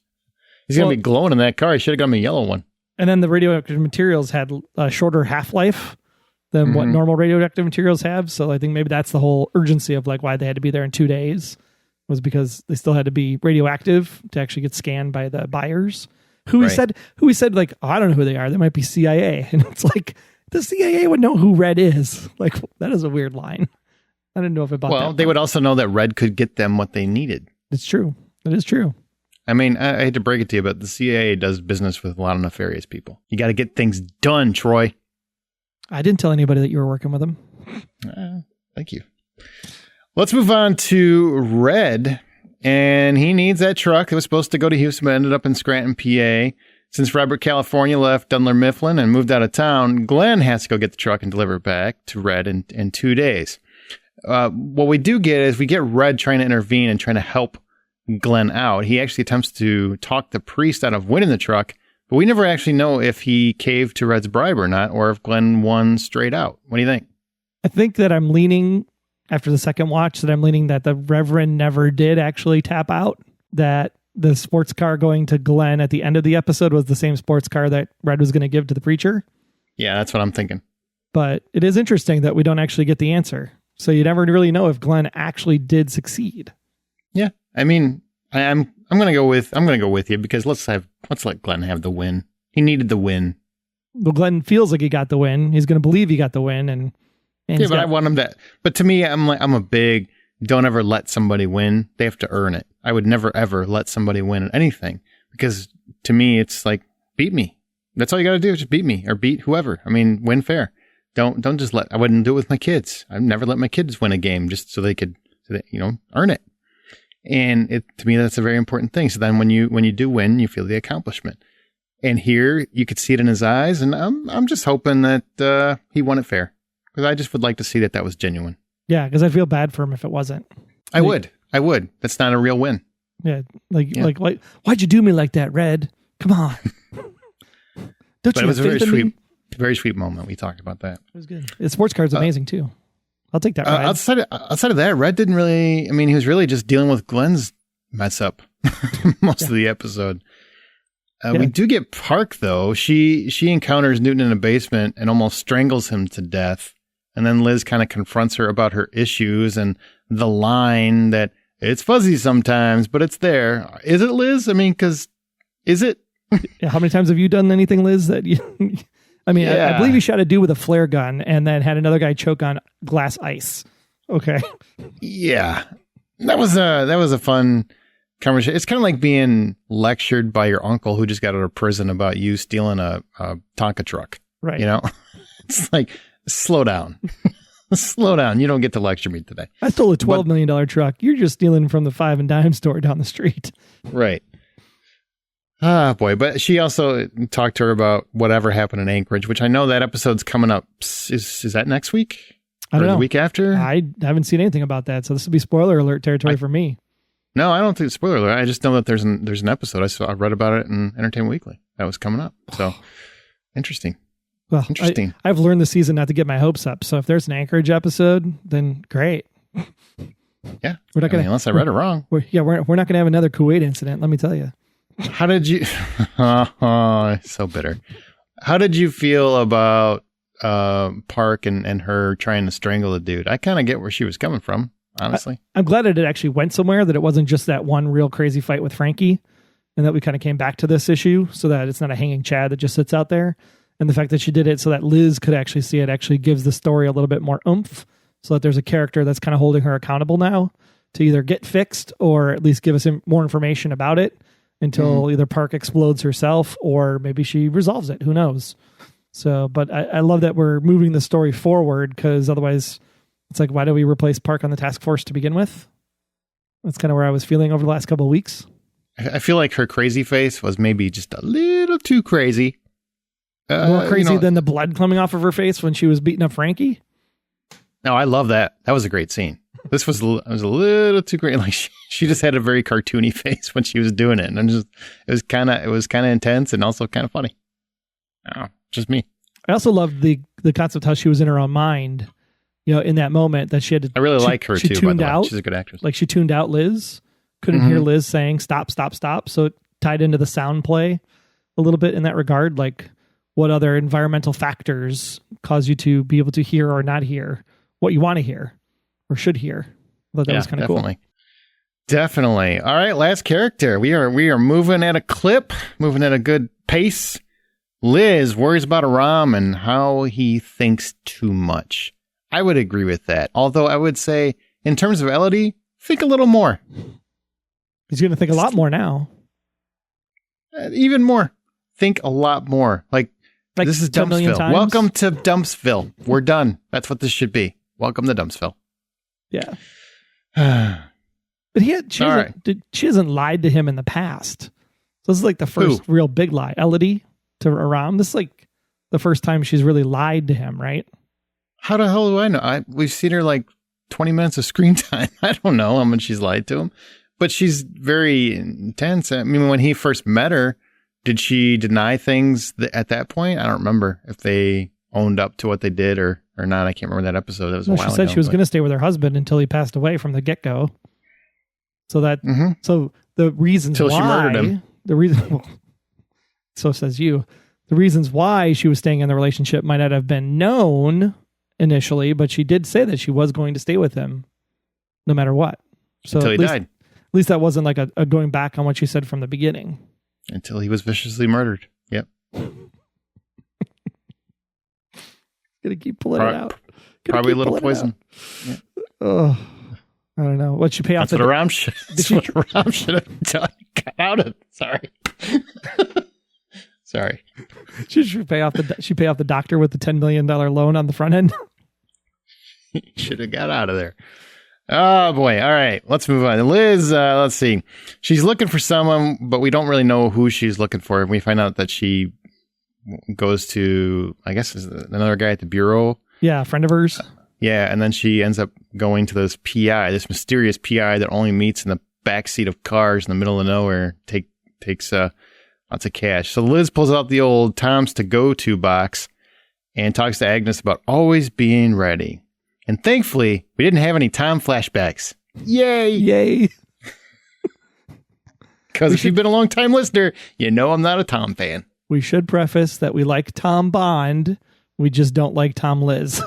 [SPEAKER 3] He's going to be glowing in that car. He should have got him a yellow one.
[SPEAKER 2] And then the radioactive materials had a shorter half-life than what normal radioactive materials have. So I think maybe that's the whole urgency of like why they had to be there in 2 days, was because they still had to be radioactive to actually get scanned by the buyers. Who he said like, oh, I don't know who they are. They might be CIA. And it's like, the CIA would know who Red is. Like, that is a weird line. I didn't know if I bought that.
[SPEAKER 3] Well, they would also know that Red could get them what they needed.
[SPEAKER 2] It's true. It is true.
[SPEAKER 3] I mean, I hate to break it to you, but the CIA does business with a lot of nefarious people. You got to get things done, Troy.
[SPEAKER 2] I didn't tell anybody that you were working with them.
[SPEAKER 3] Thank you. Let's move on to Red. And he needs that truck. It was supposed to go to Houston, but ended up in Scranton, PA. Since Robert, California left Dunler Mifflin and moved out of town, Glenn has to go get the truck and deliver it back to Red in 2 days. What we do get is we get Red trying to intervene and trying to help Glenn out. He actually attempts to talk the priest out of winning the truck, but we never actually know if he caved to Red's bribe or not, or if Glenn won straight out. What do you think?
[SPEAKER 2] I think that I'm leaning, after the second watch, that I'm leaning that the Reverend never did actually tap out, that the sports car going to Glenn at the end of the episode was the same sports car that Red was going to give to the preacher.
[SPEAKER 3] Yeah, that's what I'm thinking.
[SPEAKER 2] But it is interesting that we don't actually get the answer. So you never really know if Glenn actually did succeed.
[SPEAKER 3] Yeah. I mean, I'm going to go with you, because let's let Glenn have the win. He needed the win.
[SPEAKER 2] Well, Glenn feels like he got the win. He's going to believe he got the win, and
[SPEAKER 3] yeah, but I want him to. But to me, I'm a big don't ever let somebody win. They have to earn it. I would never ever let somebody win at anything, because to me it's like, beat me. That's all you got to do, just beat me or beat whoever. I mean, win fair. Don't just I wouldn't do it with my kids. I've never let my kids win a game just so they could, earn it. And to me, that's a very important thing. So then when you do win, you feel the accomplishment. And here you could see it in his eyes. And I'm just hoping that he won it fair, because I just would like to see that was genuine.
[SPEAKER 2] Yeah, because I feel bad for him if it wasn't.
[SPEAKER 3] I would. That's not a real win.
[SPEAKER 2] Yeah, like why'd you do me like that, Red? Come on.
[SPEAKER 3] But it was a very sweet moment. We talked about that. It
[SPEAKER 2] was good. The sports car's amazing too. I'll take that ride.
[SPEAKER 3] Outside of that, Red didn't really. I mean, he was really just dealing with Glenn's mess up most of the episode. We do get Park though. She encounters Newton in a basement and almost strangles him to death. And then Liz kind of confronts her about her issues and the line that it's fuzzy sometimes, but it's there. Is it, Liz? I mean, is it?
[SPEAKER 2] Yeah, how many times have you done anything, Liz, that you... I mean, I believe you shot a dude with a flare gun and then had another guy choke on glass ice. Okay. Yeah.
[SPEAKER 3] That was a fun conversation. It's kind of like being lectured by your uncle who just got out of prison about you stealing a Tonka truck.
[SPEAKER 2] Right.
[SPEAKER 3] It's like, slow down. Slow down. You don't get to lecture me today.
[SPEAKER 2] I stole a $12 million truck. You're just stealing from the 5 and dime store down the street.
[SPEAKER 3] Right. Ah, boy. But she also talked to her about whatever happened in Anchorage, which I know that episode's coming up. Is that next week?
[SPEAKER 2] I don't know.
[SPEAKER 3] The week after?
[SPEAKER 2] I haven't seen anything about that. So this will be spoiler alert territory for me.
[SPEAKER 3] No, I don't think it's spoiler alert. I just know that there's an episode. I read about it in Entertainment Weekly. That was coming up. So interesting.
[SPEAKER 2] Well, interesting. I've learned this season not to get my hopes up. So if there's an Anchorage episode, then great.
[SPEAKER 3] Yeah. We're not unless I read it wrong.
[SPEAKER 2] We're not going to have another Kuwait incident. Let me tell you.
[SPEAKER 3] How did you? So bitter. How did you feel about Park and her trying to strangle the dude? I kind of get where she was coming from, honestly.
[SPEAKER 2] I'm glad that it actually went somewhere, that it wasn't just that one real crazy fight with Frankie, and that we kind of came back to this issue so that it's not a hanging Chad that just sits out there. And the fact that she did it so that Liz could actually see it actually gives the story a little bit more oomph, so that there's a character that's kind of holding her accountable now to either get fixed or at least give us more information about it until either Park explodes herself or maybe she resolves it. Who knows? So, but I love that we're moving the story forward, because otherwise it's like, why do we replace Park on the task force to begin with? That's kind of where I was feeling over the last couple of weeks.
[SPEAKER 3] I feel like her crazy face was maybe just a little too crazy.
[SPEAKER 2] More crazy than the blood coming off of her face when she was beating up Frankie.
[SPEAKER 3] No, I love that. That was a great scene. This was a little too great. Like she just had a very cartoony face when she was doing it, and it was kind of intense and also kind of funny. Oh, just me.
[SPEAKER 2] I also loved the concept how she was in her own mind, in that moment that she had to.
[SPEAKER 3] I really like her too. By the way, she's a good actress.
[SPEAKER 2] Like she tuned out Liz, couldn't hear Liz saying stop, stop, stop. So it tied into the sound play a little bit in that regard. Like, what other environmental factors cause you to be able to hear or not hear what you want to hear or should hear? I thought that was kind of cool.
[SPEAKER 3] Definitely. All right, last character. We are moving at a clip, moving at a good pace. Liz worries about Aram and how he thinks too much. I would agree with that. Although I would say, in terms of Elodie, think a little more.
[SPEAKER 2] He's going to think a lot more now.
[SPEAKER 3] Even more. Think a lot more. Like this is Dumpsville. Welcome to Dumpsville. We're done. That's what this should be. Welcome to Dumpsville.
[SPEAKER 2] Yeah. But she hasn't lied to him in the past. So this is like the first real big lie. Elodie to Aram. This is like the first time she's really lied to him, right?
[SPEAKER 3] How the hell do I know? We've seen her like 20 minutes of screen time. I don't know how much she's lied to him. But she's very intense. I mean, when he first met her, did she deny things at that point? I don't remember if they owned up to what they did or not. I can't remember that episode. That was a while ago.
[SPEAKER 2] She said she was going to stay with her husband until he passed away from the get-go. So that, so the reasons why,
[SPEAKER 3] she murdered him.
[SPEAKER 2] The reason, well, so says you, the reasons why she was staying in the relationship might not have been known initially, but she did say that she was going to stay with him no matter what. So
[SPEAKER 3] until he died.
[SPEAKER 2] At least that wasn't like a going back on what she said from the beginning.
[SPEAKER 3] Until he was viciously murdered. Yep.
[SPEAKER 2] Gonna keep pulling it out.
[SPEAKER 3] Probably a little poison.
[SPEAKER 2] Yeah. Oh, I don't know. What'd she pay off?
[SPEAKER 3] That's what Aram should have done. Got out of it. Sorry. Sorry.
[SPEAKER 2] She should pay off the doctor with the $10 million loan on the front end.
[SPEAKER 3] Should have got out of there. Oh boy. All right. Let's move on. Liz, let's see. She's looking for someone, but we don't really know who she's looking for. We find out that she goes to, I guess, another guy at the bureau.
[SPEAKER 2] Yeah, a friend of hers.
[SPEAKER 3] Yeah, and then she ends up going to this mysterious PI that only meets in the backseat of cars in the middle of nowhere. Takes lots of cash. So Liz pulls out the old Tom's to go to box and talks to Agnes about always being ready. And thankfully, we didn't have any Tom flashbacks. Yay!
[SPEAKER 2] Yay!
[SPEAKER 3] Because if you've been a long time listener, you know I'm not a Tom fan.
[SPEAKER 2] We should preface that we like Tom Bond. We just don't like Tom Liz.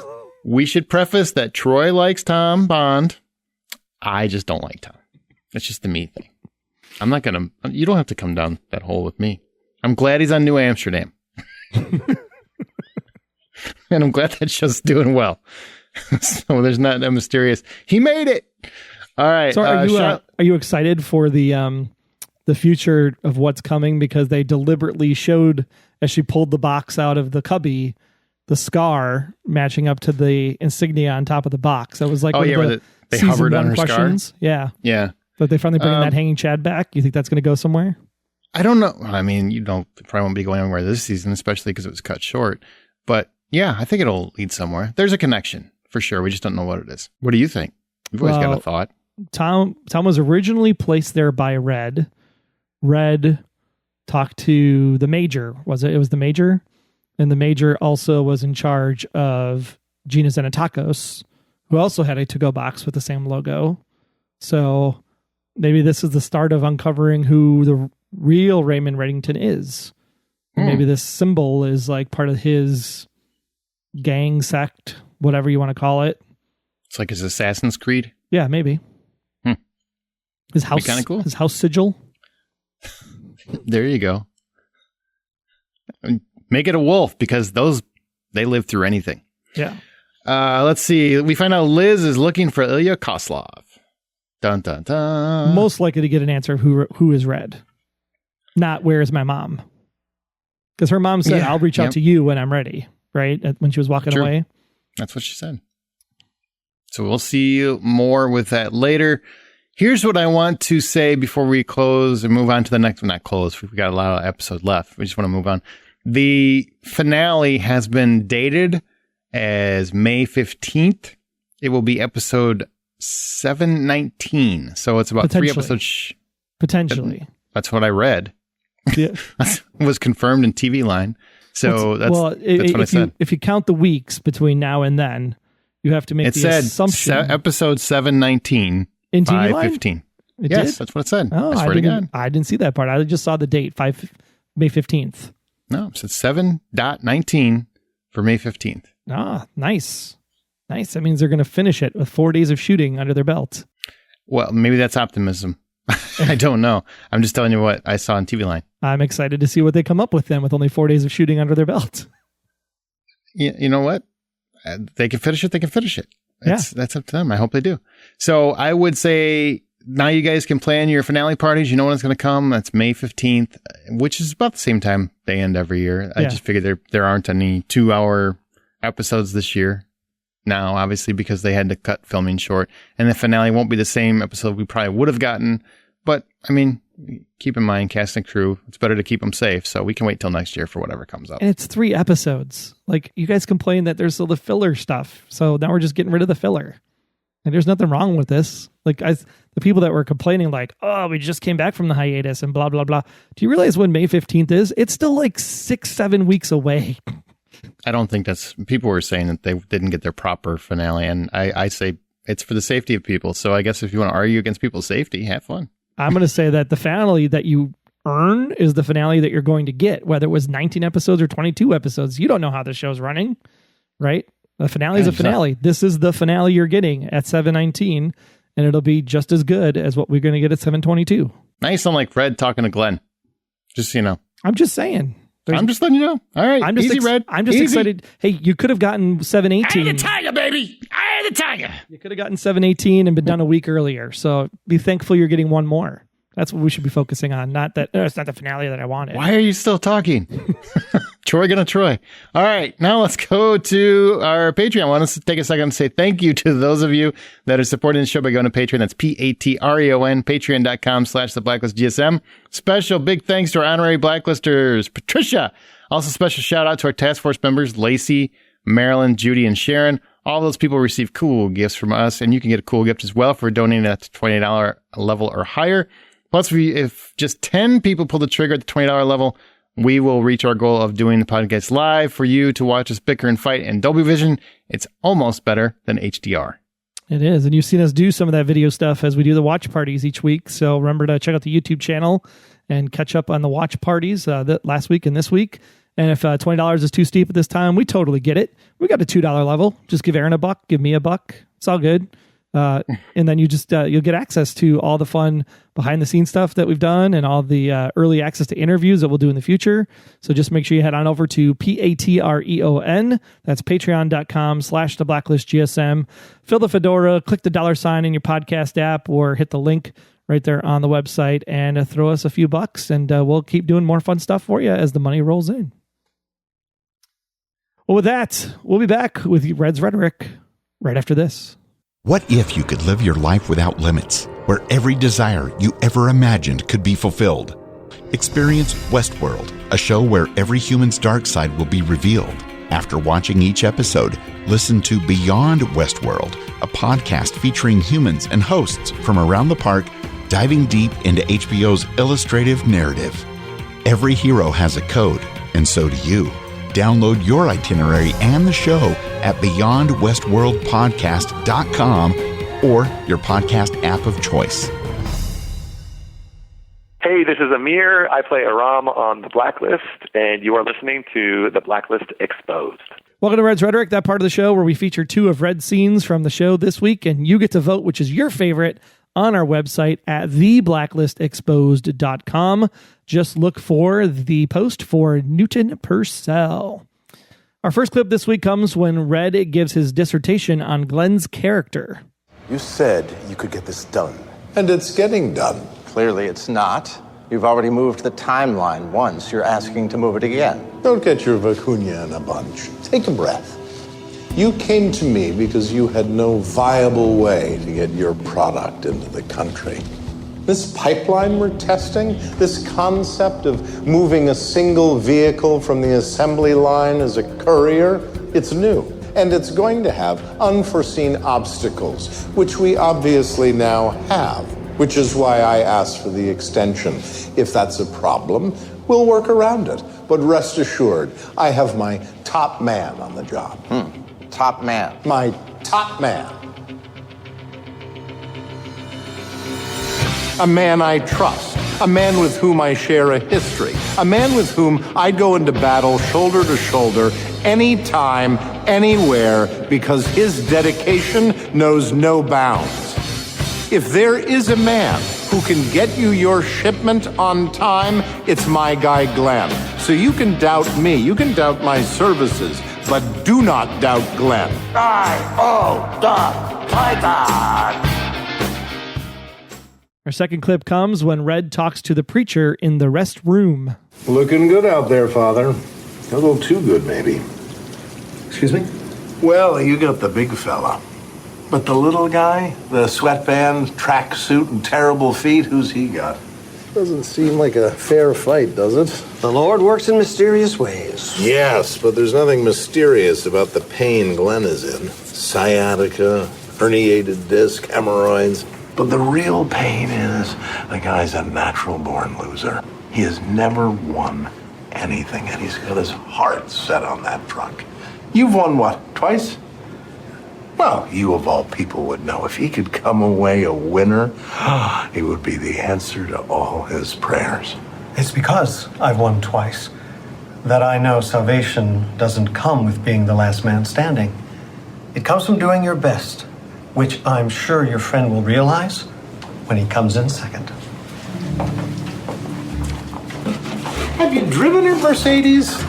[SPEAKER 3] We should preface that Troy likes Tom Bond. I just don't like Tom. That's just the me thing. I'm not going to... You don't have to come down that hole with me. I'm glad he's on New Amsterdam. And I'm glad that show's doing well. So there's not that mysterious... He made it! All right.
[SPEAKER 2] So are you excited for the future of what's coming? Because they deliberately showed, as she pulled the box out of the cubby, the scar matching up to the insignia on top of the box. That was like
[SPEAKER 3] where they hovered on her
[SPEAKER 2] questions. Scar? Yeah.
[SPEAKER 3] Yeah.
[SPEAKER 2] But they finally bringing that hanging Chad back. You think that's going to go somewhere?
[SPEAKER 3] I don't know. I mean, probably won't be going anywhere this season, especially because it was cut short. But yeah, I think it'll lead somewhere. There's a connection for sure. We just don't know what it is. What do you think? You've always got a thought.
[SPEAKER 2] Tom was originally placed there by Red. Red talked to the Major. It was the Major? And the Major also was in charge of Gina Xanatakos, who also had a to-go box with the same logo. So maybe this is the start of uncovering who the real Raymond Reddington is. Maybe this symbol is like part of his gang, sect, whatever you want to call it.
[SPEAKER 3] It's like his Assassin's Creed?
[SPEAKER 2] Yeah, maybe. His house,
[SPEAKER 3] kind of cool.
[SPEAKER 2] His house sigil.
[SPEAKER 3] There you go. Make it a wolf, because they live through anything.
[SPEAKER 2] Yeah.
[SPEAKER 3] Let's see. We find out Liz is looking for Ilya Koslov. Dun, dun, dun.
[SPEAKER 2] Most likely to get an answer of who is Red. Not where is my mom? Because her mom said, I'll reach out to you when I'm ready, right? When she was walking away.
[SPEAKER 3] That's what she said. So we'll see more with that later. Here's what I want to say before we close and move on to the next one. Not close. We've got a lot of episodes left. We just want to move on. The finale has been dated as May 15th. It will be episode 719. So it's about 3 episodes.
[SPEAKER 2] Potentially.
[SPEAKER 3] That's what I read.
[SPEAKER 2] Yeah.
[SPEAKER 3] That was confirmed in TV Line. So that's what I said.
[SPEAKER 2] If you count the weeks between now and then, you have to make assumption.
[SPEAKER 3] Episode 719.
[SPEAKER 2] In TV Line?
[SPEAKER 3] 5:15.
[SPEAKER 2] Yes,
[SPEAKER 3] did? That's what it said.
[SPEAKER 2] Oh, I didn't see that part. I just saw the date, May 15th.
[SPEAKER 3] No, it said 7.19 for May 15th.
[SPEAKER 2] Ah, nice. Nice. That means they're going to finish it with 4 days of shooting under their belt.
[SPEAKER 3] Well, maybe that's optimism. I don't know. I'm just telling you what I saw on TV Line.
[SPEAKER 2] I'm excited to see what they come up with then with only 4 days of shooting under their belt.
[SPEAKER 3] You know what? They can finish it. They can finish it. That's up to them. I hope they do. So I would say now you guys can plan your finale parties. You know when it's going to come. That's May 15th, which is about the same time they end every year. I just figured there aren't any 2-hour episodes this year now, obviously, because they had to cut filming short. And the finale won't be the same episode we probably would have gotten. But, I mean, keep in mind, cast and crew, it's better to keep them safe. So we can wait till next year for whatever comes up.
[SPEAKER 2] And it's 3 episodes. Like, you guys complain that there's still the filler stuff. So now we're just getting rid of the filler. And there's nothing wrong with this. Like the people that were complaining like, oh, we just came back from the hiatus and blah, blah, blah. Do you realize when May 15th is? It's still like 6-7 weeks away.
[SPEAKER 3] I don't think people were saying that they didn't get their proper finale. And I say it's for the safety of people. So I guess if you want to argue against people's safety, have fun.
[SPEAKER 2] I'm going to say that the finale that you earn is the finale that you're going to get, whether it was 19 episodes or 22 episodes. You don't know how the show's running, right? The finale is a finale. This is the finale you're getting at 7:19, and it'll be just as good as what we're going to get at 7:22.
[SPEAKER 3] Now you sound like Red talking to Glenn. Just so you know.
[SPEAKER 2] I'm just saying.
[SPEAKER 3] I'm just letting you know. All right, easy, Red.
[SPEAKER 2] I'm just excited. Hey, you could have gotten 7:18.
[SPEAKER 3] I had the tiger, baby. I had the tiger.
[SPEAKER 2] You could have gotten 7:18 and been done a week earlier. So be thankful you're getting one more. That's what we should be focusing on. Not that it's not the finale that I wanted.
[SPEAKER 3] Why are you still talking? Troy gonna Troy. All right, now let's go to our Patreon. I want to take a second to say thank you to those of you that are supporting the show by going to Patreon. That's Patreon, patreon.com/theblacklistgsm. Special big thanks to our honorary blacklisters, Patricia. Also special shout out to our task force members, Lacey, Marilyn, Judy, and Sharon. All those people receive cool gifts from us, and you can get a cool gift as well for donating at the $20 level or higher. Plus, if just 10 people pull the trigger at the $20 level, we will reach our goal of doing the podcast live for you to watch us bicker and fight in Dolby Vision. It's almost better than HDR.
[SPEAKER 2] It is. And you've seen us do some of that video stuff as we do the watch parties each week. So remember to check out the YouTube channel and catch up on the watch parties last week and this week. And if $20 is too steep at this time, we totally get it. We got a $2 level. Just give Aaron $1, give me $1. It's all good. And then you just you'll get access to all the fun behind the scenes stuff that we've done and all the early access to interviews that we'll do in the future. So just make sure you head on over to Patreon. That's patreon.com/theblacklistgsm. Fill the fedora, click the $sign in your podcast app, or hit the link right there on the website and throw us a few bucks, and we'll keep doing more fun stuff for you as the money rolls in. Well, with that, we'll be back with Red's Rhetoric right after this.
[SPEAKER 4] What if you could live your life without limits, where every desire you ever imagined could be fulfilled? Experience Westworld, a show where every human's dark side will be revealed. After watching each episode, listen to Beyond Westworld, a podcast featuring humans and hosts from around the park, diving deep into HBO's illustrative narrative. Every hero has a code, and so do you. Download your itinerary and the show at beyondwestworldpodcast.com or your podcast app of choice.
[SPEAKER 5] Hey, this is Amir. I play Aram on The Blacklist, and you are listening to The Blacklist Exposed.
[SPEAKER 2] Welcome to Red's Rhetoric, that part of the show where we feature 2 of Red's scenes from the show this week, and you get to vote which is your favorite on our website at theblacklistexposed.com. Just look for the post for Newton Purcell. Our first clip this week comes when Red gives his dissertation on Glenn's character.
[SPEAKER 6] You said you could get this done.
[SPEAKER 7] And it's getting done.
[SPEAKER 6] Clearly it's not. You've already moved the timeline once. You're asking to move it again.
[SPEAKER 7] Don't get your vicuña in a bunch. Take a breath. You came to me because you had no viable way to get your product into the country. This pipeline we're testing, this concept of moving a single vehicle from the assembly line as a courier, it's new. And it's going to have unforeseen obstacles, which we obviously now have, which is why I asked for the extension. If that's a problem, we'll work around it. But rest assured, I have my top man on the job.
[SPEAKER 6] Top man.
[SPEAKER 7] My top man. A man I trust. A man with whom I share a history. A man with whom I'd go into battle shoulder to shoulder, anytime, anywhere, because his dedication knows no bounds. If there is a man who can get you your shipment on time, it's my guy Glenn. So you can doubt me, you can doubt my services, but do not doubt Glenn.
[SPEAKER 6] Python!
[SPEAKER 2] Our second clip comes when Red talks to the preacher in the restroom.
[SPEAKER 8] Looking good out there, Father. A little too good, maybe. Excuse me?
[SPEAKER 7] Well, you got the big fella. But the little guy, the sweatband, tracksuit, and terrible feet, who's he got?
[SPEAKER 8] Doesn't seem like a fair fight, does it?
[SPEAKER 6] The Lord works in mysterious ways.
[SPEAKER 8] Yes, but there's nothing mysterious about the pain Glenn is in. Sciatica,
[SPEAKER 7] herniated disc, hemorrhoids. But the real pain is the guy's a natural-born loser. He has never won anything, and he's got his heart set on that truck. You've won, what, twice? Well, you of all people would know. If he could come away a winner, it would be the answer to all his prayers.
[SPEAKER 9] It's because I've won twice that I know salvation doesn't come with being the last man standing. It comes from doing your best, which I'm sure your friend will realize when he comes in second.
[SPEAKER 7] Have you driven a Mercedes?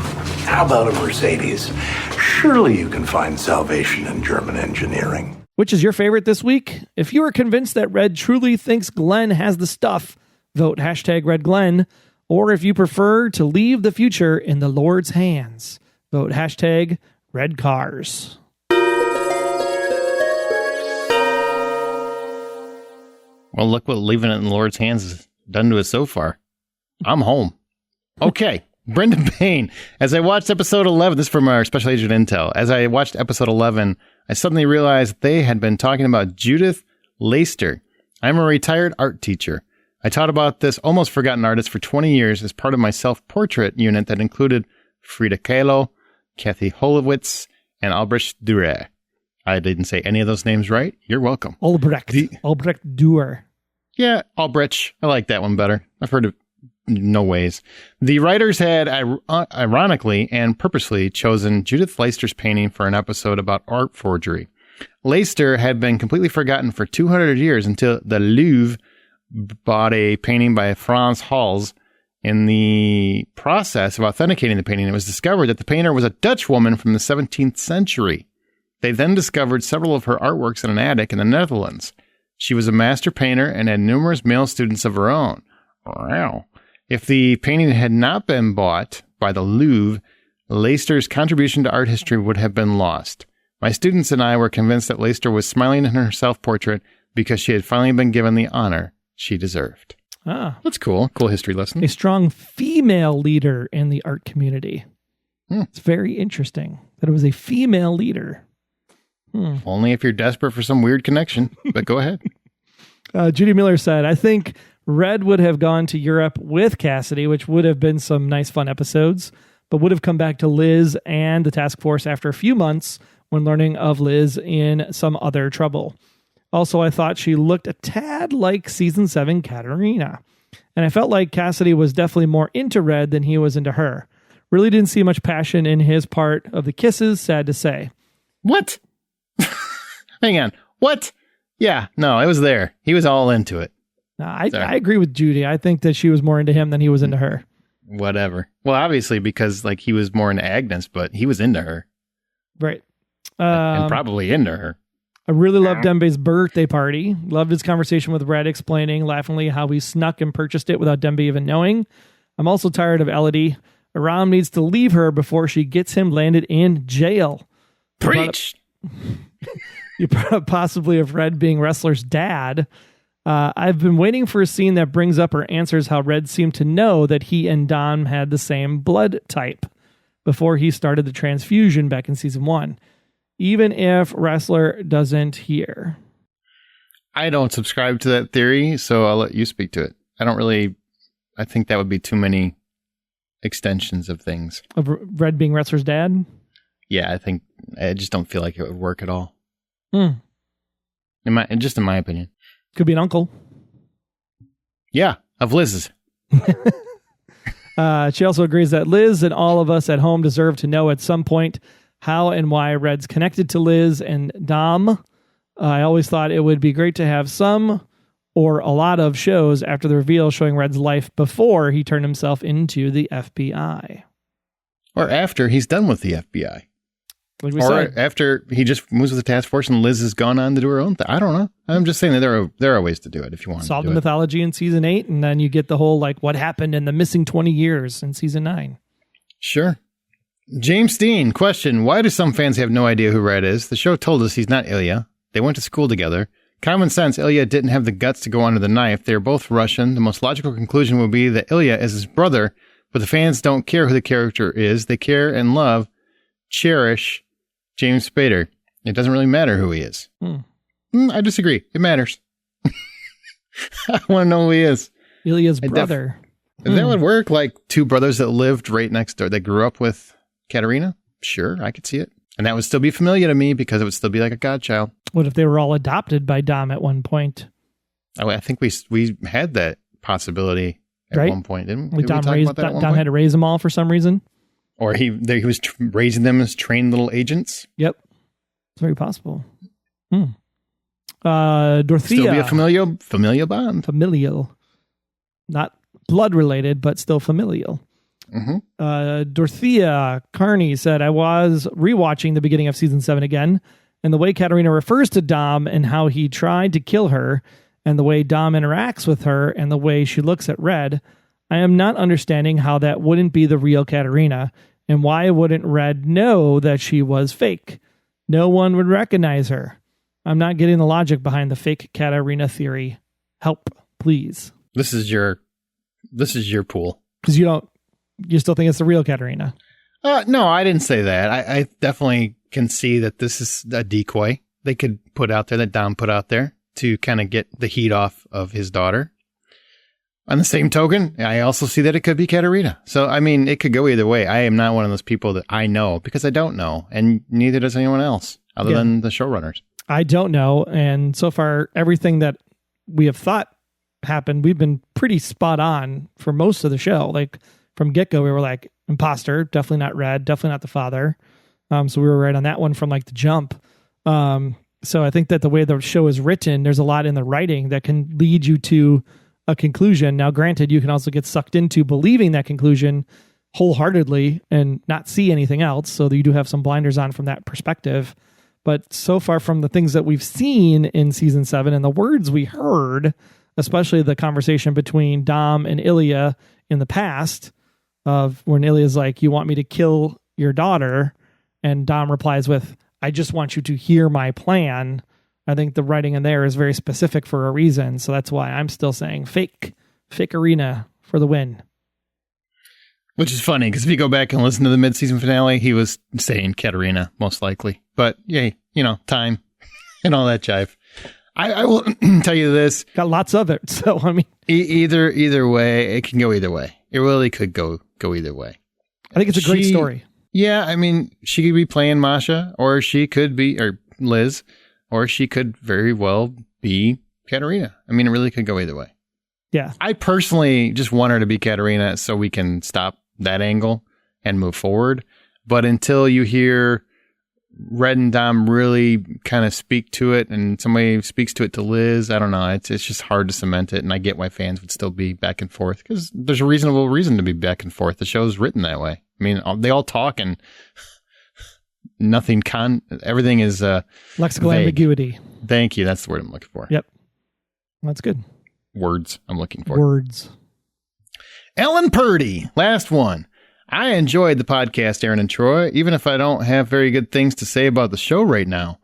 [SPEAKER 7] How about a Mercedes? Surely you can find salvation in German engineering.
[SPEAKER 2] Which is your favorite this week? If you are convinced that Red truly thinks Glenn has the stuff, vote #RedGlenn. Or if you prefer to leave the future in the Lord's hands, vote #RedCars.
[SPEAKER 3] Well, look what leaving it in the Lord's hands has done to us so far. I'm home. Okay, Brendan Payne. As I watched episode 11, this is from our Special Agent Intel. As I watched episode 11, I suddenly realized they had been talking about Judith Leyster. I'm a retired art teacher. I taught about this almost forgotten artist for 20 years as part of my self-portrait unit that included Frida Kahlo, Kathy Holowitz, and Albrecht Dürer. I didn't say any of those names right. You're welcome.
[SPEAKER 2] Albrecht Dürer.
[SPEAKER 3] Yeah, Albrecht. I like that one better. I've heard of no ways. The writers had ironically and purposely chosen Judith Leyster's painting for an episode about art forgery. Leyster had been completely forgotten for 200 years until the Louvre bought a painting by Frans Hals. In the process of authenticating the painting, it was discovered that the painter was a Dutch woman from the 17th century. They then discovered several of her artworks in an attic in the Netherlands. She was a master painter and had numerous male students of her own. Wow. If the painting had not been bought by the Louvre, Leyster's contribution to art history would have been lost. My students and I were convinced that Leyster was smiling in her self-portrait because she had finally been given the honor she deserved.
[SPEAKER 2] Ah,
[SPEAKER 3] that's cool. Cool history lesson.
[SPEAKER 2] A strong female leader in the art community. It's very interesting that it was a female leader.
[SPEAKER 3] Only if you're desperate for some weird connection, but go ahead.
[SPEAKER 2] Judy Miller said, I think Red would have gone to Europe with Cassidy, which would have been some nice, fun episodes, but would have come back to Liz and the task force after a few months when learning of Liz in some other trouble. Also, I thought she looked a tad like season 7 Katerina, and I felt like Cassidy was definitely more into Red than he was into her. Really didn't see much passion in his part of the kisses, sad to say.
[SPEAKER 3] What? Hang on. What? Yeah, no, it was there. He was all into it.
[SPEAKER 2] I agree with Judy. I think that she was more into him than he was into her.
[SPEAKER 3] Whatever. Well, obviously, because like he was more into Agnes, but he was into her.
[SPEAKER 2] Right.
[SPEAKER 3] And probably into her.
[SPEAKER 2] I really loved Dembe's birthday party. Loved his conversation with Red explaining laughingly how he snuck and purchased it without Dembe even knowing. I'm also tired of Elodie. Aram needs to leave her before she gets him landed in jail.
[SPEAKER 3] Preach!
[SPEAKER 2] You brought up possibly of Red being Wrestler's dad. I've been waiting for a scene that brings up or answers how Red seemed to know that he and Don had the same blood type before he started the transfusion back in season 1. Even if Wrestler doesn't hear.
[SPEAKER 3] I don't subscribe to that theory, so I'll let you speak to it. I think that would be too many extensions of things.
[SPEAKER 2] Of Red being Wrestler's dad?
[SPEAKER 3] Yeah, I just don't feel like it would work at all.
[SPEAKER 2] In
[SPEAKER 3] my opinion.
[SPEAKER 2] Could be an uncle.
[SPEAKER 3] Yeah, of Liz's.
[SPEAKER 2] She also agrees that Liz and all of us at home deserve to know at some point how and why Red's connected to Liz and Dom. I always thought it would be great to have some or a lot of shows after the reveal showing Red's life before he turned himself into the FBI.
[SPEAKER 3] Or after he's done with the FBI.
[SPEAKER 2] Like we said.
[SPEAKER 3] After he just moves with the task force and Liz has gone on to do her own thing. I don't know. I'm just saying that there are ways to do it if you want to.
[SPEAKER 2] Solve the mythology in season 8, and then you get the whole like what happened in the missing 20 years in season 9.
[SPEAKER 3] Sure. James Dean, question. Why do some fans have no idea who Red is? The show told us he's not Ilya. They went to school together. Common sense, Ilya didn't have the guts to go under the knife. They're both Russian. The most logical conclusion would be that Ilya is his brother, but the fans don't care who the character is. They care and love, cherish James Spader. It doesn't really matter who he is. I disagree. It matters. I want to know who he is.
[SPEAKER 2] Ilya's brother.
[SPEAKER 3] That would work, like two brothers that lived right next door. They grew up with Katerina. Sure, I could see it. And that would still be familiar to me because it would still be like a godchild.
[SPEAKER 2] What if they were all adopted by Dom at one point?
[SPEAKER 3] Oh, I think we had that possibility at one point, didn't we?
[SPEAKER 2] Dom had to raise them all for some reason?
[SPEAKER 3] Or he was raising them as trained little agents?
[SPEAKER 2] Yep. It's very possible. Dorothea.
[SPEAKER 3] Still be a familial bond.
[SPEAKER 2] Familial. Not blood related, but still familial. Dorothea Carney said, I was rewatching the beginning of season 7 again, and the way Katerina refers to Dom and how he tried to kill her, and the way Dom interacts with her, and the way she looks at Red, I am not understanding how that wouldn't be the real Katerina, and why wouldn't Red know that she was fake? No one would recognize her. I'm not getting the logic behind the fake Katerina theory. Help, please.
[SPEAKER 3] This is your pool.
[SPEAKER 2] Because you still think it's the real Katerina?
[SPEAKER 3] No, I didn't say that. I definitely can see that this is a decoy they could put out there, that Dom put out there to kind of get the heat off of his daughter. On the same token, I also see that it could be Katerina. So, I mean, it could go either way. I am not one of those people that I know because I don't know, and neither does anyone else other than the showrunners.
[SPEAKER 2] I don't know, and so far, everything that we have thought happened, we've been pretty spot on for most of the show. Like, from get-go, we were like, imposter, definitely not Red, definitely not the father. So we were right on that one from like the jump. So I think that the way the show is written, there's a lot in the writing that can lead you to a conclusion. Now, granted, you can also get sucked into believing that conclusion wholeheartedly and not see anything else. So that you do have some blinders on from that perspective. But so far from the things that we've seen in season 7 and the words we heard, especially the conversation between Dom and Ilya in the past of when Ilya's like, you want me to kill your daughter? And Dom replies with, I just want you to hear my plan. I think the writing in there is very specific for a reason. So that's why I'm still saying fake arena for the win.
[SPEAKER 3] Which is funny, because if you go back and listen to the mid-season finale, he was saying Katerina, most likely. But, yay, time and all that jive. I will tell you this.
[SPEAKER 2] Got lots of it, so, I mean.
[SPEAKER 3] Either way, it can go either way. It really could go either way.
[SPEAKER 2] I think it's a great story.
[SPEAKER 3] Yeah, I mean, she could be playing Masha, or she could be, or Liz, or she could very well be Katerina. I mean, it really could go either way.
[SPEAKER 2] Yeah.
[SPEAKER 3] I personally just want her to be Katerina so we can stop that angle and move forward. But until you hear Red and Dom really kind of speak to it and somebody speaks to it to Liz, I don't know. It's just hard to cement it. And I get why fans would still be back and forth because there's a reasonable reason to be back and forth. The show's written that way. I mean, they all talk and everything is
[SPEAKER 2] lexical
[SPEAKER 3] vague.
[SPEAKER 2] ambiguity.
[SPEAKER 3] Thank you. That's the word I'm looking for.
[SPEAKER 2] Yep. That's good.
[SPEAKER 3] Words I'm looking for.
[SPEAKER 2] Words.
[SPEAKER 3] Ellen Purdy, last one. I enjoyed the podcast, Aaron and Troy, even if I don't have very good things to say about the show right now.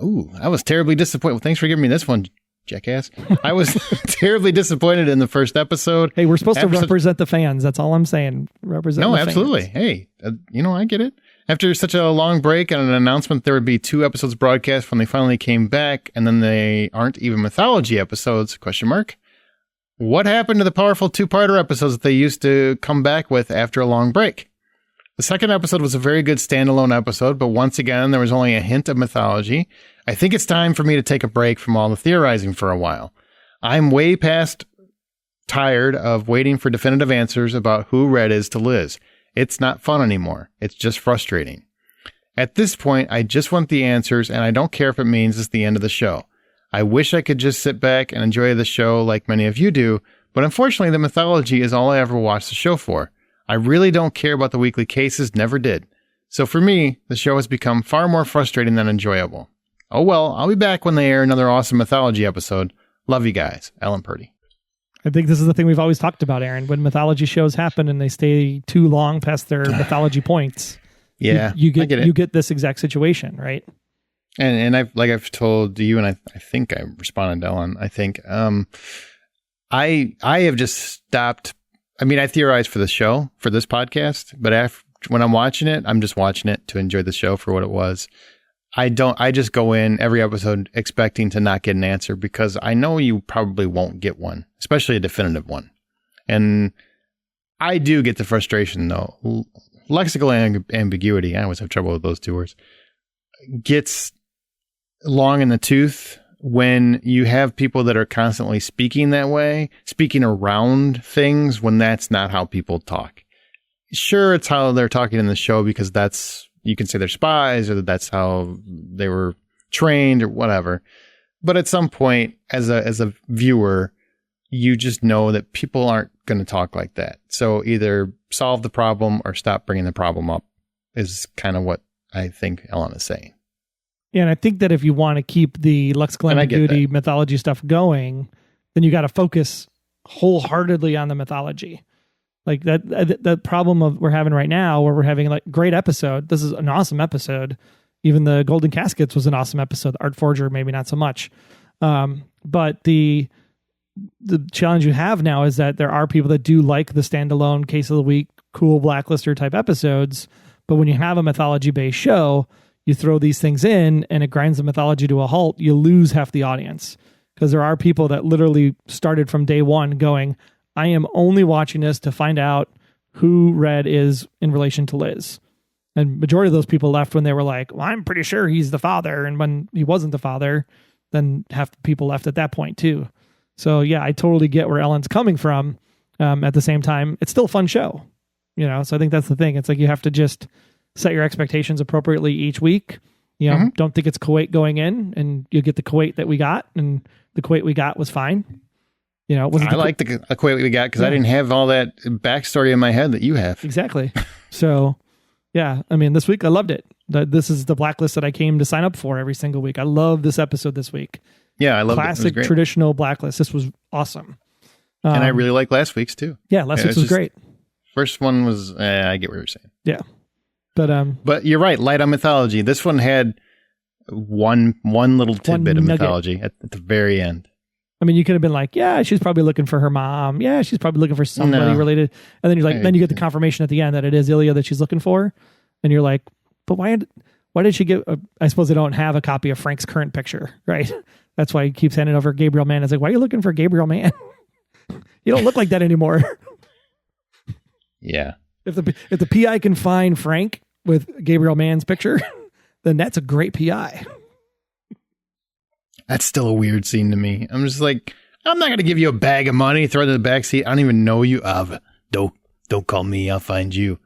[SPEAKER 3] Ooh, I was terribly disappointed. Well, thanks for giving me this one, jackass. I was terribly disappointed in the first episode.
[SPEAKER 2] Hey, we're supposed to represent the fans. That's all I'm saying. Represent the
[SPEAKER 3] absolutely.
[SPEAKER 2] fans.
[SPEAKER 3] Hey, I get it. After such a long break and an announcement there would be 2 episodes broadcast when they finally came back, and then they aren't even mythology episodes, ? What happened to the powerful 2-parter episodes that they used to come back with after a long break? The second episode was a very good standalone episode, but once again, there was only a hint of mythology. I think it's time for me to take a break from all the theorizing for a while. I'm way past tired of waiting for definitive answers about who Red is to Liz. It's not fun anymore. It's just frustrating. At this point, I just want the answers, and I don't care if it means it's the end of the show. I wish I could just sit back and enjoy the show like many of you do, but unfortunately the mythology is all I ever watched the show for. I really don't care about the weekly cases, never did. So for me, the show has become far more frustrating than enjoyable. Oh well, I'll be back when they air another awesome mythology episode. Love you guys. Ellen Purdy.
[SPEAKER 2] I think this is the thing we've always talked about, Aaron. When mythology shows happen and they stay too long past their mythology points,
[SPEAKER 3] yeah,
[SPEAKER 2] you get this exact situation, right?
[SPEAKER 3] And I've told you, and I think I responded to Ellen. I think I have just stopped. I mean, I theorize for the show for this podcast, but when I'm watching it, I'm just watching it to enjoy the show for what it was. I just go in every episode expecting to not get an answer because I know you probably won't get one, especially a definitive one. And I do get the frustration, though. Lexical ambiguity, I always have trouble with those two words, gets long in the tooth when you have people that are constantly speaking that way, speaking around things when that's not how people talk. Sure, it's how they're talking in the show because that's, you can say they're spies or that's how they were trained or whatever. But at some point, as a viewer, you just know that people aren't going to talk like that. So either solve the problem or stop bringing the problem up is kind of what I think Ellen is saying.
[SPEAKER 2] Yeah, and I think that if you want to keep the lexical ambiguity mythology stuff going, then you got to focus wholeheartedly on the mythology. Like that problem of we're having right now, where we're having like great episode. This is an awesome episode. Even the Golden Caskets was an awesome episode. The Art Forger, maybe not so much. But the challenge you have now is that there are people that do like the standalone Case of the Week, cool Blacklister type episodes. But when you have a mythology based show, you throw these things in and it grinds the mythology to a halt. You lose half the audience because there are people that literally started from day one going, I am only watching this to find out who Red is in relation to Liz. And majority of those people left when they were like, well, I'm pretty sure he's the father. And when he wasn't the father, then half the people left at that point too. So yeah, I totally get where Ellen's coming from. At the same time, it's still a fun show, so I think that's the thing. It's like, you have to just set your expectations appropriately each week. Don't think it's Kuwait going in and you get the Kuwait that we got, and the Kuwait we got was fine. I
[SPEAKER 3] like the Kuwait we got because I didn't have all that backstory in my head that you have.
[SPEAKER 2] Exactly. So yeah, I mean, this week I loved it. This is the Blacklist that I came to sign up for every single week. I love this episode this week.
[SPEAKER 3] Yeah, I love it.
[SPEAKER 2] Classic traditional Blacklist. This was awesome.
[SPEAKER 3] And I really like last week's too.
[SPEAKER 2] Yeah, last week's was great.
[SPEAKER 3] First one was, I get what you're saying.
[SPEAKER 2] Yeah. But
[SPEAKER 3] you're right, light on mythology. This one had one little tidbit of mythology at the very end.
[SPEAKER 2] I mean, you could have been like, yeah, she's probably looking for her mom. Yeah, she's probably looking for somebody related. And then you're like, then you get the confirmation at the end that it is Ilya that she's looking for. And you're like, but why did she get, I suppose they don't have a copy of Frank's current picture, right? That's why he keeps handing over Gabriel Mann. It's like, why are you looking for Gabriel Mann? You don't look like that anymore.
[SPEAKER 3] Yeah.
[SPEAKER 2] If the PI can find Frank with Gabriel Mann's picture, then that's a great PI.
[SPEAKER 3] That's still a weird scene to me. I'm just like, I'm not going to give you a bag of money, throw it in the back seat. I don't even know you. Don't call me. I'll find you.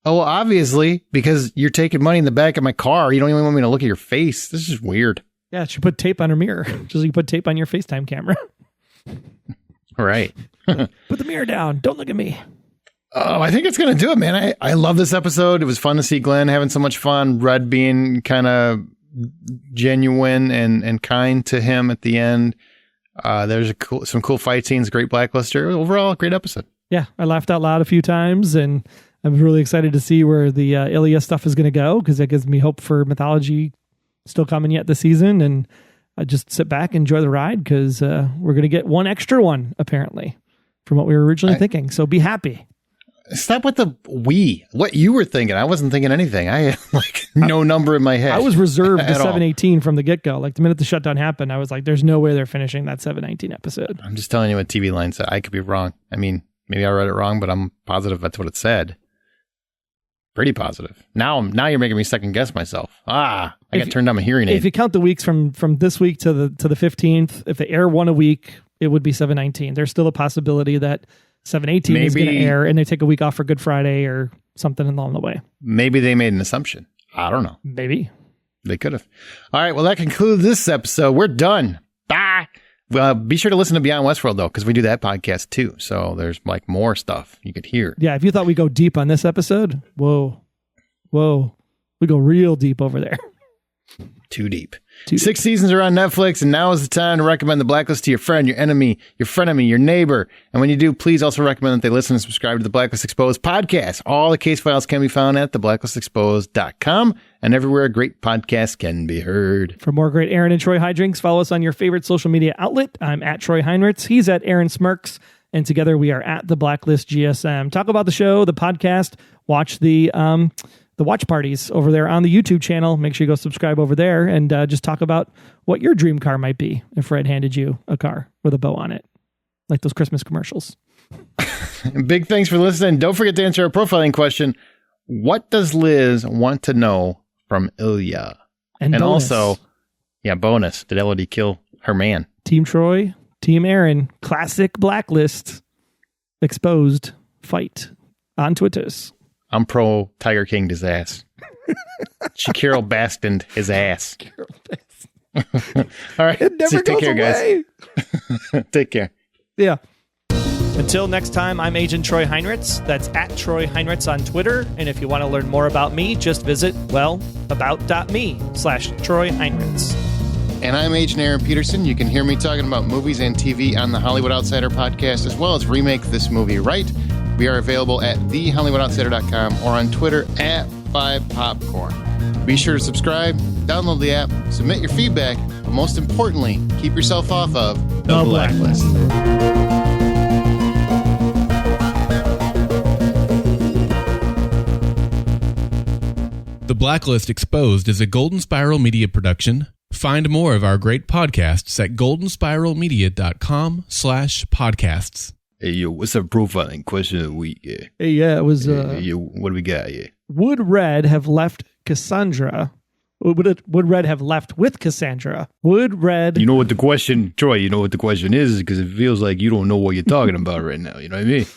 [SPEAKER 3] Oh, well, obviously, because you're taking money in the back of my car. You don't even want me to look at your face. This is weird.
[SPEAKER 2] Yeah, she put tape on her mirror. Just like you put tape on your FaceTime camera.
[SPEAKER 3] Right.
[SPEAKER 2] Put the mirror down. Don't look at me.
[SPEAKER 3] Oh, I think it's going to do it, man. I love this episode. It was fun to see Glenn having so much fun. Red being kind of genuine and kind to him at the end. There's some cool fight scenes. Great Blacklister. Overall, great episode. Yeah,
[SPEAKER 2] I laughed out loud a few times, and I'm really excited to see where the Ilya stuff is going to go, because that gives me hope for mythology still coming yet this season. And I just sit back and enjoy the ride, because we're going to get one extra one, apparently, from what we were originally thinking. So be happy.
[SPEAKER 3] Stop with the what you were thinking. I wasn't thinking anything. I had no number in my head. I
[SPEAKER 2] was reserved to 718 from the get-go. Like the minute the shutdown happened, I was like, there's no way they're finishing that 719 episode.
[SPEAKER 3] I'm just telling you what TV Line said. I could be wrong. I mean, maybe I read it wrong, but I'm positive that's what it said. Pretty positive. Now you're making me second guess myself. I got turned on my hearing aid.
[SPEAKER 2] If you count the weeks from this week to the 15th, if they air one a week, it would be 719. There's still a possibility that 718 is going to air and they take a week off for Good Friday or something along the way.
[SPEAKER 3] Maybe they made an assumption. I don't know.
[SPEAKER 2] Maybe.
[SPEAKER 3] They could have. All right. Well, that concludes this episode. We're done. Bye. Well, be sure to listen to Beyond Westworld, though, because we do that podcast, too. So there's more stuff you could hear.
[SPEAKER 2] Yeah. If you thought we go deep on this episode, whoa. We go real deep over there.
[SPEAKER 3] Too deep. 6 seasons are on Netflix, and now is the time to recommend The Blacklist to your friend, your enemy, your frenemy, your neighbor. And when you do, please also recommend that they listen and subscribe to the Blacklist Exposed podcast. All the case files can be found at theblacklistexposed.com and everywhere great podcasts can be heard.
[SPEAKER 2] For more great Aaron and Troy Hydrinks, follow us on your favorite social media outlet. I'm at Troy Heinrichs. He's at Aaron Smirks. And together we are at The Blacklist GSM. Talk about the show, the podcast, watch the the watch parties over there on the YouTube channel. Make sure you go subscribe over there and just talk about what your dream car might be if Fred handed you a car with a bow on it, like those Christmas commercials.
[SPEAKER 3] Big thanks for listening. Don't forget to answer our profiling question. What does Liz want to know from Ilya? And also, bonus. Did Elodie kill her man?
[SPEAKER 2] Team Troy, Team Aaron, classic Blacklist, exposed fight on Twitters.
[SPEAKER 3] I'm pro Tiger King his ass. Shakiro Bastoned his ass. All right.
[SPEAKER 2] It never
[SPEAKER 3] take
[SPEAKER 2] goes
[SPEAKER 3] care,
[SPEAKER 2] away.
[SPEAKER 3] Guys. Take care.
[SPEAKER 2] Yeah. Until next time, I'm Agent Troy Heinrichs. That's at Troy Heinrichs on Twitter. And if you want to learn more about me, just visit, about.me/Troy Heinrichs.
[SPEAKER 3] And I'm Agent Aaron Peterson. You can hear me talking about movies and TV on the Hollywood Outsider podcast, as well as Remake This Movie Right. We are available at thehollywoodoutsiders.com or on Twitter at 5popcorn. Be sure to subscribe, download the app, submit your feedback, but most importantly, keep yourself off of
[SPEAKER 2] the Blacklist.
[SPEAKER 10] The Blacklist Exposed is a Golden Spiral Media production. Find more of our great podcasts at goldenspiralmedia.com/podcasts.
[SPEAKER 3] Hey, yo, what's our profiling question of the week?
[SPEAKER 2] Hey, it was...
[SPEAKER 3] yo, what do we got? Yeah.
[SPEAKER 2] Would Red have left Cassandra? Would Red have left with Cassandra? Would Red...
[SPEAKER 3] You know what the question, Troy, is? Because it feels like you don't know what you're talking about right now. You know what I mean?